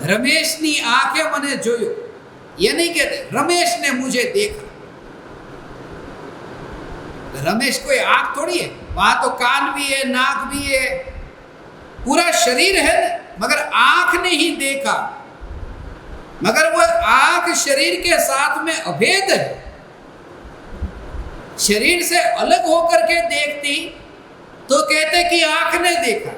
रमेश नी आंखें मने जोयो। ये नहीं कहते रमेश ने मुझे देखा। रमेश कोई आंख थोड़ी है, वहां तो कान भी है, नाक भी है, पूरा शरीर है, मगर आंख ने ही देखा। मगर वह आंख शरीर के साथ में अभेद है, शरीर से अलग होकर के देखती तो कहते कि आंख ने देखा,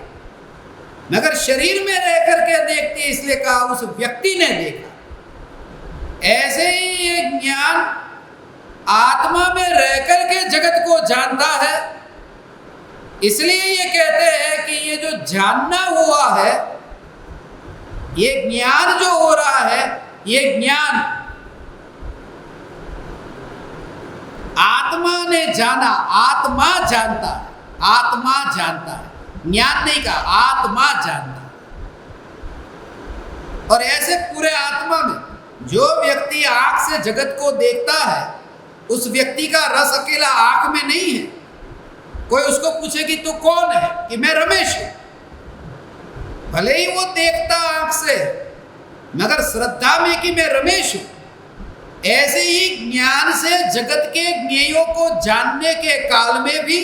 मगर शरीर में रह करके देखती, इसलिए कहा उस व्यक्ति ने देखा। ऐसे ही ये ज्ञान आत्मा में रह करके जगत को जानता है। इसलिए ये कहते हैं कि ये जो जानना हुआ है, ये ज्ञान जो हो रहा है, ये ज्ञान आत्मा ने जाना, आत्मा जानता है, आत्मा जानता है, ज्ञान नहीं कहा, आत्मा जानता है। और ऐसे पूरे आत्मा में जो व्यक्ति आंख से जगत को देखता है, उस व्यक्ति का रस अकेला आंख में नहीं है। कोई उसको पूछे कि तू कौन है, कि मैं रमेश हूं, भले ही वो देखता आंख से, मगर श्रद्धा में कि मैं रमेश हूं। ऐसे ही ज्ञान से जगत के ज्ञेयों को जानने के काल में भी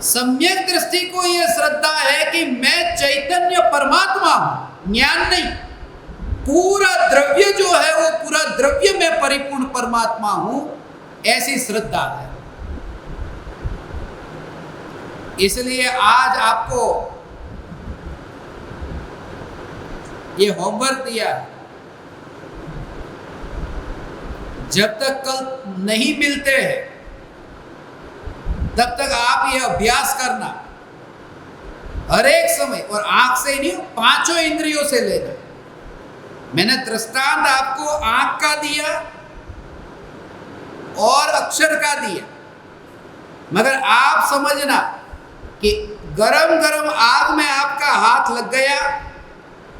सम्यक दृष्टि को यह श्रद्धा है कि मैं चैतन्य परमात्मा हूं, ज्ञान नहीं। पूरा द्रव्य जो है वो पूरा द्रव्य में परिपूर्ण परमात्मा हूं, ऐसी श्रद्धा है। इसलिए आज आपको ये होमवर्क दिया, जब तक कल नहीं मिलते हैं तब तक आप ये अभ्यास करना हर एक समय, और आंख से ही नहीं, पांचों इंद्रियों से लेना। मैंने दृष्टांत आपको आंख का दिया और अक्षर का दिया, मगर आप समझना कि गरम गरम आग में आपका हाथ लग गया,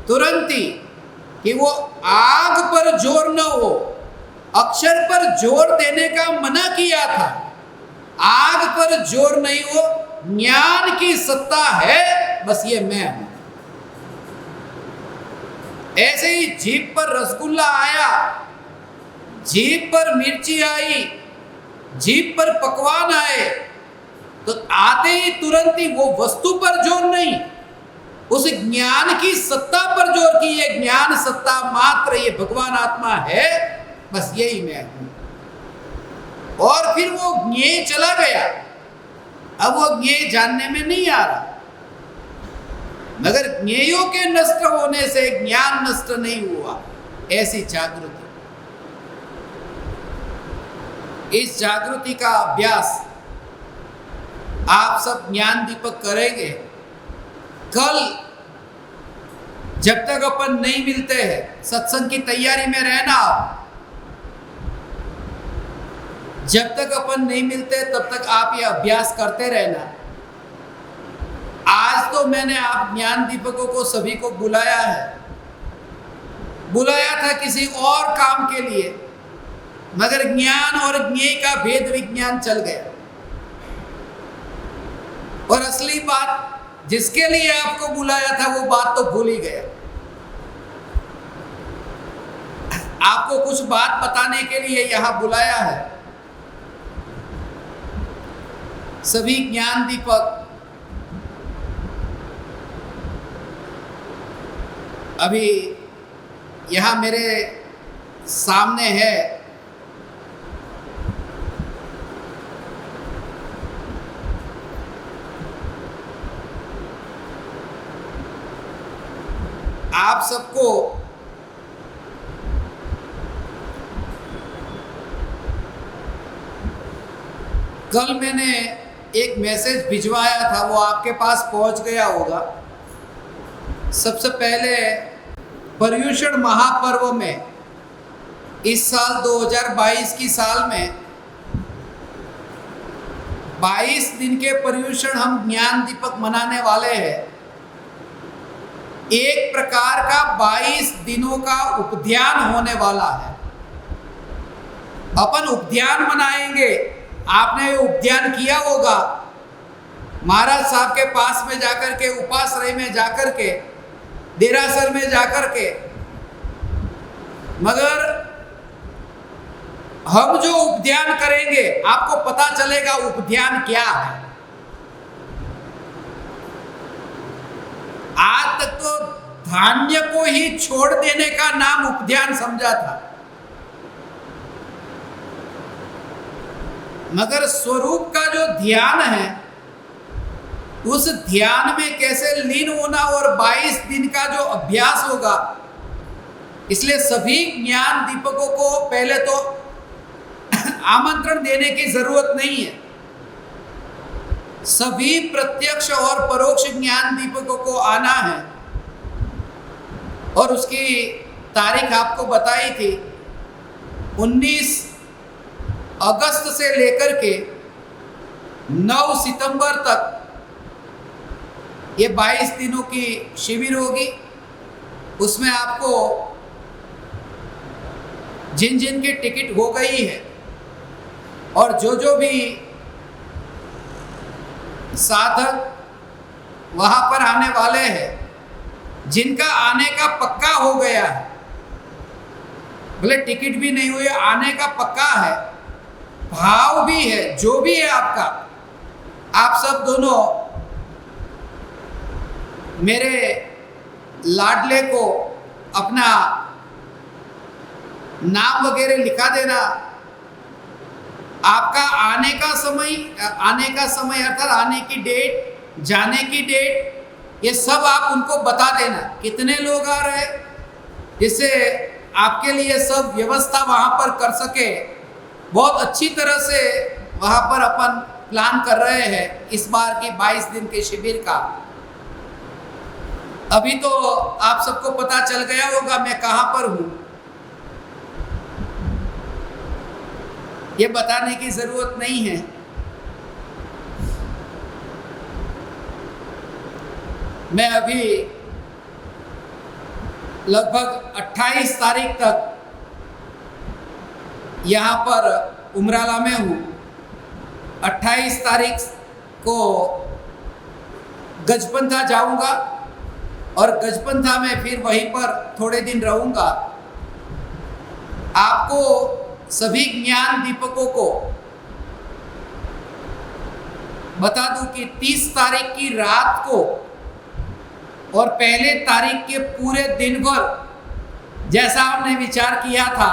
तुरंत ही कि वो आग पर जोर न हो, अक्षर पर जोर देने का मना किया था, आग पर जोर नहीं हो, ज्ञान की सत्ता है, बस ये मैं हूं। ऐसे ही जीभ पर रसगुल्ला आया, जीभ पर मिर्ची आई, जीभ पर पकवान आए, तो आते ही तुरंत ही वो वस्तु पर जोर नहीं, उस ज्ञान की सत्ता पर जोर की। ये ज्ञान सत्ता मात्र, ये भगवान आत्मा है, बस यही मैं हूं। और फिर वो ज्ञेय चला गया, अब वो ज्ञेय जानने में नहीं आ रहा, मगर ज्ञेयों के नष्ट होने से ज्ञान नष्ट नहीं हुआ। ऐसी जागृति, इस जागृति का अभ्यास आप सब ज्ञान दीपक करेंगे। कल जब तक अपन नहीं मिलते हैं, सत्संग की तैयारी में रहना आप, जब तक अपन नहीं मिलते तब तक आप ये अभ्यास करते रहना। आज तो मैंने आप ज्ञान दीपकों को सभी को बुलाया है, बुलाया था किसी और काम के लिए, मगर ज्ञान और ज्ञेय का भेद विज्ञान चल गया। और असली बात जिसके लिए आपको बुलाया था, वो बात तो भूल ही गया। आपको कुछ बात बताने के लिए यहां बुलाया है। सभी ज्ञान दीपक अभी यहां मेरे सामने है। आप सबको कल मैंने एक मैसेज भिजवाया था, वो आपके पास पहुंच गया होगा। सबसे पहले पर्युषण महापर्व में इस साल 2022 की साल में 22 दिन के पर्युषण हम ज्ञान दीपक मनाने वाले हैं। एक प्रकार का 22 दिनों का उपध्यान होने वाला है। अपन उपध्यान मनाएंगे। आपने उपध्यान किया होगा महाराज साहब के पास में जाकर के, उपाश्रय में जाकर के, देरासर में जाकर के। मगर हम जो उपध्यान करेंगे आपको पता चलेगा उपध्यान क्या है। आज तक तो धान्य को ही छोड़ देने का नाम उपध्यान समझा था, मगर स्वरूप का जो ध्यान है उस ध्यान में कैसे लीन होना और 22 दिन का जो अभ्यास होगा, इसलिए सभी ज्ञान दीपकों को पहले तो आमंत्रण देने की जरूरत नहीं है। सभी प्रत्यक्ष और परोक्ष ज्ञान दीपकों को आना है। और उसकी तारीख आपको बताई थी 19 अगस्त से लेकर के 9 सितंबर तक ये 22 दिनों की शिविर होगी। उसमें आपको जिन जिन की टिकट हो गई है और जो भी साधक वहां पर आने वाले हैं, जिनका आने का पक्का हो गया है, भले टिकट भी नहीं हुई, आने का पक्का है, भाव भी है, जो भी है आपका, आप सब दोनों मेरे लाडले को अपना नाम वगैरह लिखा देना। आपका आने का समय अर्थात आने की डेट, जाने की डेट, ये सब आप उनको बता देना, कितने लोग आ रहे, जिससे आपके लिए सब व्यवस्था वहां पर कर सके। बहुत अच्छी तरह से वहां पर अपन प्लान कर रहे हैं इस बार की 22 दिन के शिविर का। अभी तो आप सबको पता चल गया होगा मैं कहां पर हूं, ये बताने की जरूरत नहीं है। मैं अभी लगभग 28 तारीख तक यहाँ पर उमराला में हूँ। 28 तारीख को गजपंथा जाऊँगा और गजपंथा में फिर वहीं पर थोड़े दिन रहूँगा। आपको सभी ज्ञान दीपकों को बता दूं कि 30 तारीख की रात को और पहले तारीख के पूरे दिन भर, जैसा हमने विचार किया था,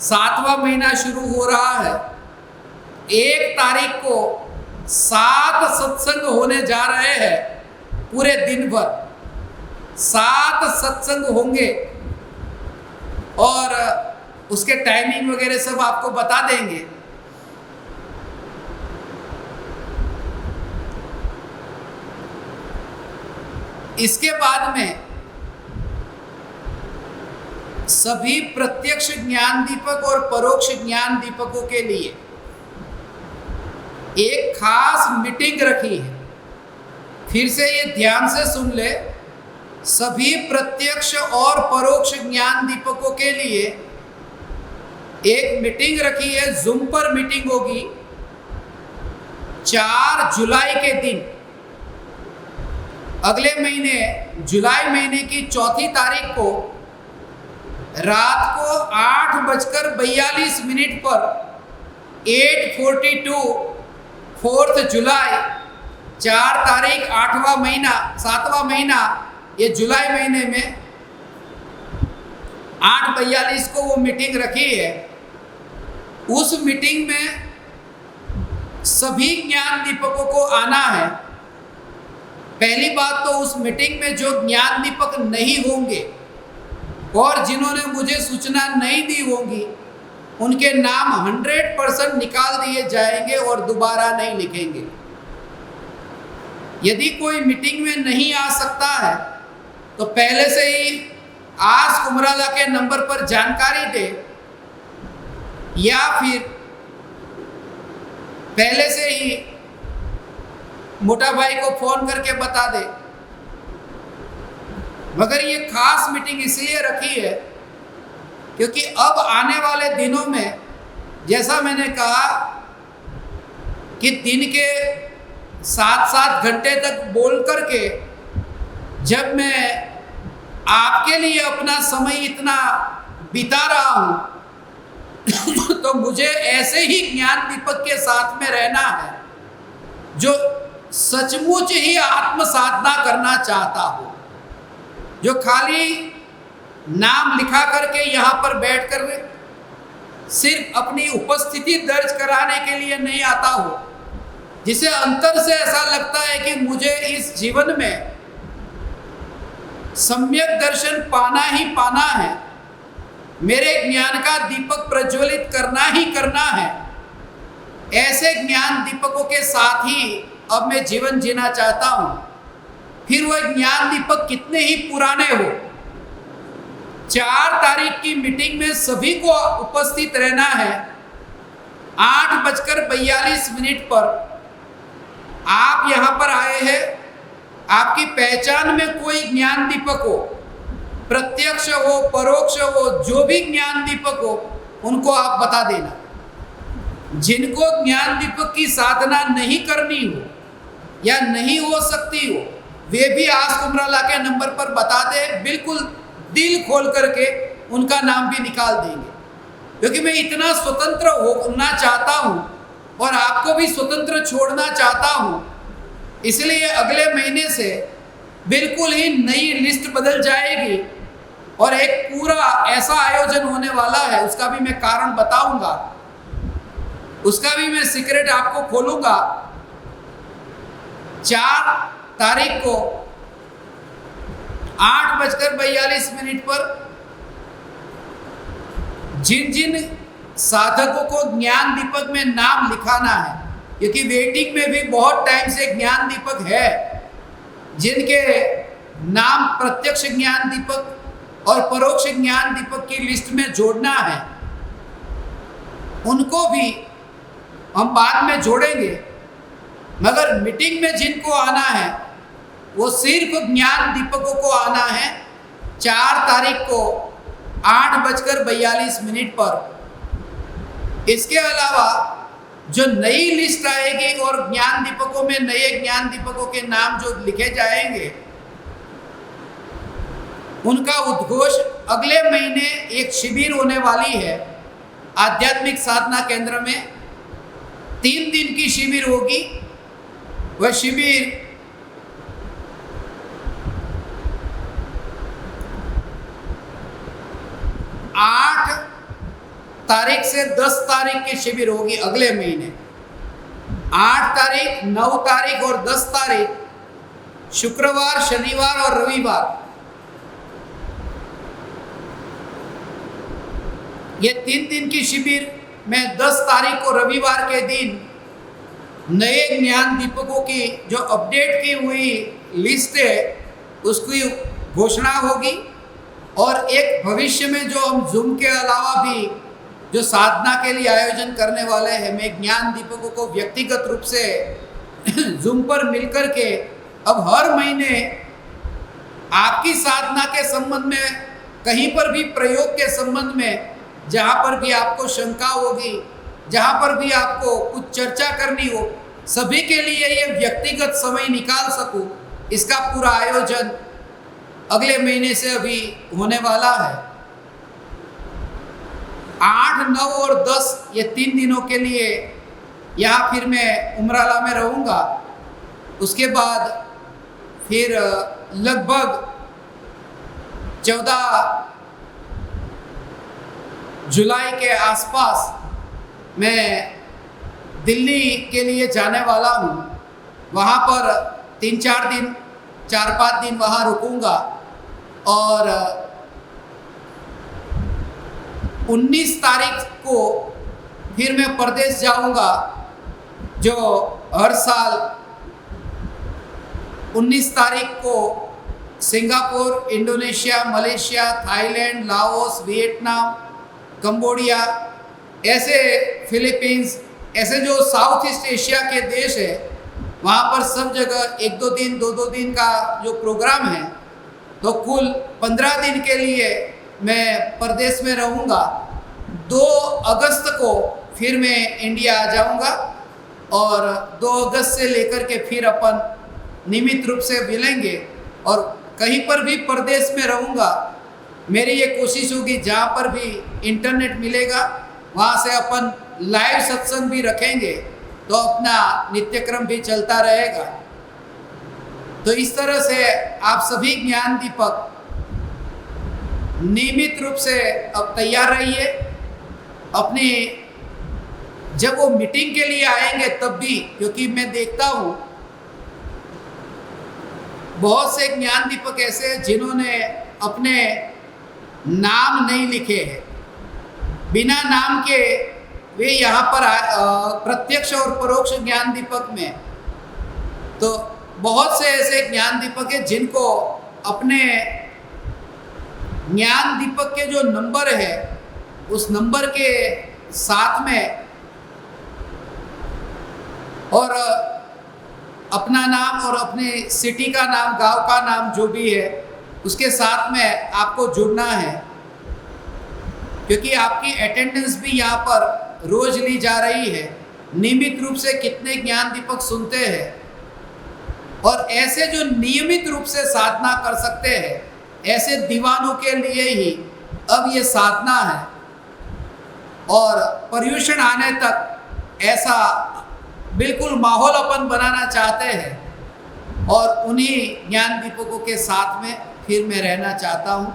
7वां महीना शुरू हो रहा है। 1 तारीख को 7 सत्संग होने जा रहे हैं। पूरे दिन भर 7 सत्संग होंगे और उसके टाइमिंग वगैरह सब आपको बता देंगे। इसके बाद में सभी प्रत्यक्ष ज्ञान दीपक और परोक्ष ज्ञान दीपकों के लिए एक खास मीटिंग रखी है। फिर से ये ध्यान से सुन ले, सभी प्रत्यक्ष और परोक्ष ज्ञान दीपकों के लिए एक मीटिंग रखी है। जूम पर मीटिंग होगी 4 जुलाई के दिन, अगले महीने जुलाई महीने की 4 तारीख को रात को 8:42 पर 8:42 4 जुलाई, 4 तारीख 8वां महीना 7वां महीना, ये जुलाई महीने में 8:42 को वो मीटिंग रखी है। उस मीटिंग में सभी ज्ञान दीपकों को आना है। पहली बात तो उस मीटिंग में जो ज्ञान दीपक नहीं होंगे और जिन्होंने मुझे सूचना नहीं दी होगी, उनके नाम 100% निकाल दिए जाएंगे और दोबारा नहीं लिखेंगे। यदि कोई मीटिंग में नहीं आ सकता है तो पहले से ही आज उमराला के नंबर पर जानकारी दे, या फिर पहले से ही मोटा भाई को फोन करके बता दे। मगर ये खास मीटिंग इसलिए रखी है क्योंकि अब आने वाले दिनों में, जैसा मैंने कहा कि दिन के 7-7 घंटे तक बोल करके जब मैं आपके लिए अपना समय इतना बिता रहा हूं तो मुझे ऐसे ही ज्ञान दीपक के साथ में रहना है जो सचमुच ही आत्म साधना करना चाहता हो, जो खाली नाम लिखा करके यहाँ पर बैठ कर सिर्फ अपनी उपस्थिति दर्ज कराने के लिए नहीं आता हो, जिसे अंतर से ऐसा लगता है कि मुझे इस जीवन में सम्यक दर्शन पाना ही पाना है, मेरे ज्ञान का दीपक प्रज्वलित करना ही करना है। ऐसे ज्ञान दीपकों के साथ ही अब मैं जीवन जीना चाहता हूं। फिर वह ज्ञान दीपक कितने ही पुराने हो, 4 तारीख की मीटिंग में सभी को उपस्थित रहना है। 8:42 पर आप यहां पर आए हैं। आपकी पहचान में कोई ज्ञान दीपक हो, प्रत्यक्ष हो परोक्ष हो, जो भी ज्ञान दीपक हो उनको आप बता देना। जिनको ज्ञान दीपक की साधना नहीं करनी हो या नहीं हो सकती हो, वे भी आज कुमराला के नंबर पर बता दे, बिल्कुल दिल खोल करके उनका नाम भी निकाल देंगे। क्योंकि मैं इतना स्वतंत्र होना चाहता हूं और आपको भी स्वतंत्र छोड़ना चाहता हूं, इसलिए अगले महीने से बिल्कुल ही नई लिस्ट बदल जाएगी और एक पूरा ऐसा आयोजन होने वाला है। उसका भी मैं कारण बताऊंगा, उसका भी मैं सीक्रेट आपको खोलूंगा। 4 तारीख को 8:42 पर जिन जिन साधकों को ज्ञान दीपक में नाम लिखाना है, क्योंकि वेटिंग में भी बहुत टाइम से ज्ञान दीपक है जिनके नाम प्रत्यक्ष ज्ञान दीपक और परोक्ष ज्ञान दीपक की लिस्ट में जोड़ना है, उनको भी हम बाद में जोड़ेंगे। मगर मीटिंग में जिनको आना है वो सिर्फ ज्ञान दीपकों को आना है 4 तारीख को 8:42 पर। इसके अलावा जो नई लिस्ट आएगी और ज्ञान दीपकों में नए ज्ञान दीपकों के नाम जो लिखे जाएंगे, उनका उद्घोष अगले महीने एक शिविर होने वाली है आध्यात्मिक साधना केंद्र में। 3 दिन की शिविर होगी। वह शिविर 8 तारीख से 10 तारीख की शिविर होगी अगले महीने। 8 तारीख, 9 तारीख और 10 तारीख शुक्रवार, शनिवार और रविवार, ये 3 दिन की शिविर में 10 तारीख को रविवार के दिन नए ज्ञान दीपकों की जो अपडेट की हुई लिस्ट है उसकी घोषणा होगी। और एक भविष्य में जो हम जूम के अलावा भी जो साधना के लिए आयोजन करने वाले हैं, मैं ज्ञान दीपकों को व्यक्तिगत रूप से जूम पर मिलकर के अब हर महीने आपकी साधना के संबंध में, कहीं पर भी प्रयोग के संबंध में, जहाँ पर भी आपको शंका होगी, जहाँ पर भी आपको कुछ चर्चा करनी हो, सभी के लिए ये व्यक्तिगत समय निकाल सकूं, इसका पूरा आयोजन अगले महीने से अभी होने वाला है। 8, 9 और 10 ये 3 दिनों के लिए यहाँ फिर मैं उमराला में रहूँगा। उसके बाद फिर लगभग 14 जुलाई के आसपास मैं दिल्ली के लिए जाने वाला हूँ। वहाँ पर 3-4 दिन, 4-5 दिन वहाँ रुकूंगा और 19 तारीख को फिर मैं प्रदेश जाऊंगा। जो हर साल 19 तारीख को Singapore, Indonesia, Malaysia, Thailand, Laos, Vietnam, Cambodia, ऐसे फिलीपींस, ऐसे जो साउथ ईस्ट एशिया के देश है वहाँ पर सब जगह 1-2 दिन 2-2 दिन का जो प्रोग्राम है, तो कुल 15 दिन के लिए मैं परदेश में रहूँगा। 2 अगस्त को फिर मैं इंडिया आ जाऊँगा और 2 अगस्त से लेकर के फिर अपन नियमित रूप से मिलेंगे और कहीं पर भी परदेश में रहूँगा। मेरी ये कोशिश होगी जहाँ पर भी इंटरनेट मिलेगा वहाँ से अपन लाइव सत्संग भी रखेंगे, तो अपना नित्यक्रम भी चलता रहेगा। तो इस तरह से आप सभी ज्ञान दीपक नियमित रूप से अब तैयार रहिए। अपनी जब वो मीटिंग के लिए आएंगे तब भी, क्योंकि मैं देखता हूँ बहुत से ज्ञान दीपक ऐसे हैं जिन्होंने अपने नाम नहीं लिखे हैं, बिना नाम के वे यहाँ पर प्रत्यक्ष और परोक्ष ज्ञान दीपक में। तो बहुत से ऐसे ज्ञान दीपक हैं जिनको अपने ज्ञान दीपक के जो नंबर है उस नंबर के साथ में और अपना नाम और अपने सिटी का नाम, गांव का नाम जो भी है उसके साथ में आपको जुड़ना है, क्योंकि आपकी अटेंडेंस भी यहाँ पर रोज ली जा रही है। नियमित रूप से कितने ज्ञान दीपक सुनते हैं, और ऐसे जो नियमित रूप से साधना कर सकते हैं ऐसे दीवानों के लिए ही अब ये साधना है। और पर्यूषण आने तक ऐसा बिल्कुल माहौल अपन बनाना चाहते हैं और उन्हीं ज्ञान दीपकों के साथ में फिर मैं रहना चाहता हूँ।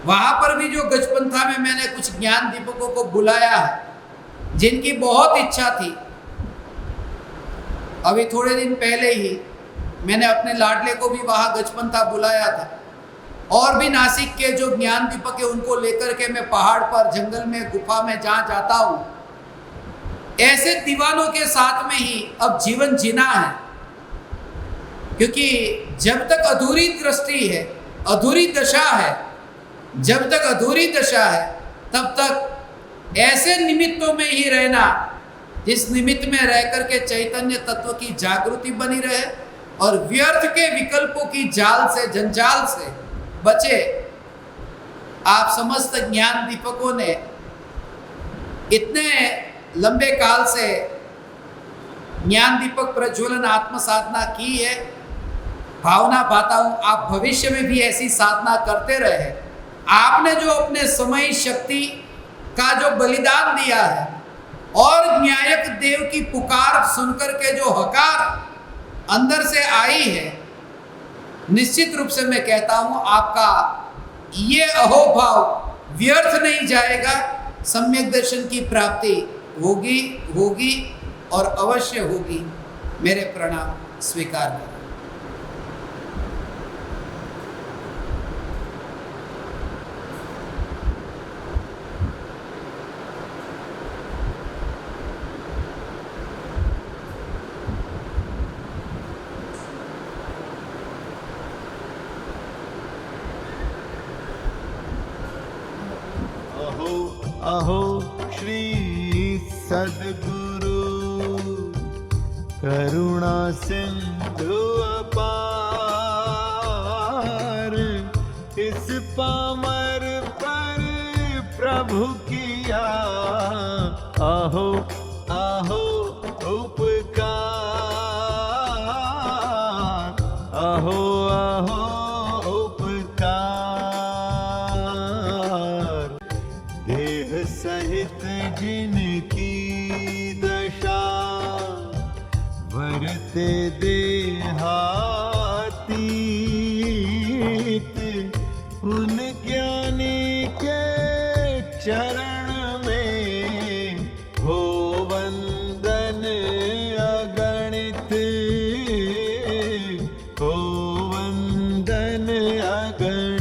वहाँ पर भी जो गजपंथा में मैंने कुछ ज्ञान दीपकों को बुलाया है जिनकी बहुत इच्छा थी, अभी थोड़े दिन पहले ही मैंने अपने लाडले को भी वहाँ गजपंथा बुलाया था, और भी नासिक के जो ज्ञान दीपक है उनको लेकर के मैं पहाड़ पर, जंगल में, गुफा में जहाँ जाता हूँ, ऐसे दीवानों के साथ में ही अब जीवन जीना है। क्योंकि जब तक अधूरी दृष्टि है, अधूरी दशा है, जब तक अधूरी दशा है तब तक ऐसे निमित्तों में ही रहना जिस निमित्त में रह करके चैतन्य तत्व की जागृति बनी रहे और व्यर्थ के विकल्पों की जाल से, जंजाल से बचे। आप समस्त ज्ञान दीपकों ने इतने लंबे काल से ज्ञान दीपक प्रज्वलन आत्म साधना की है। भावना पाता हूँ आप भविष्य में भी ऐसी साधना करते रहे। आपने जो अपने समय शक्ति का जो बलिदान दिया है और न्यायक देव की पुकार सुनकर के जो हकार अंदर से आई है, निश्चित रूप से मैं कहता हूँ आपका ये अहोभाव व्यर्थ नहीं जाएगा। सम्यक दर्शन की प्राप्ति होगी और अवश्य होगी। मेरे प्रणाम स्वीकार करें। अहो श्री सद्गुरु करुणा सिंधु अपार, इस पामर पर प्रभु किया अहो अहो उपकार, अहो अहो सहित जिनकी दशा वरते देहातीत, उन ज्ञानी के चरण में हो वंदन अगणित, हो वंदन अगणित।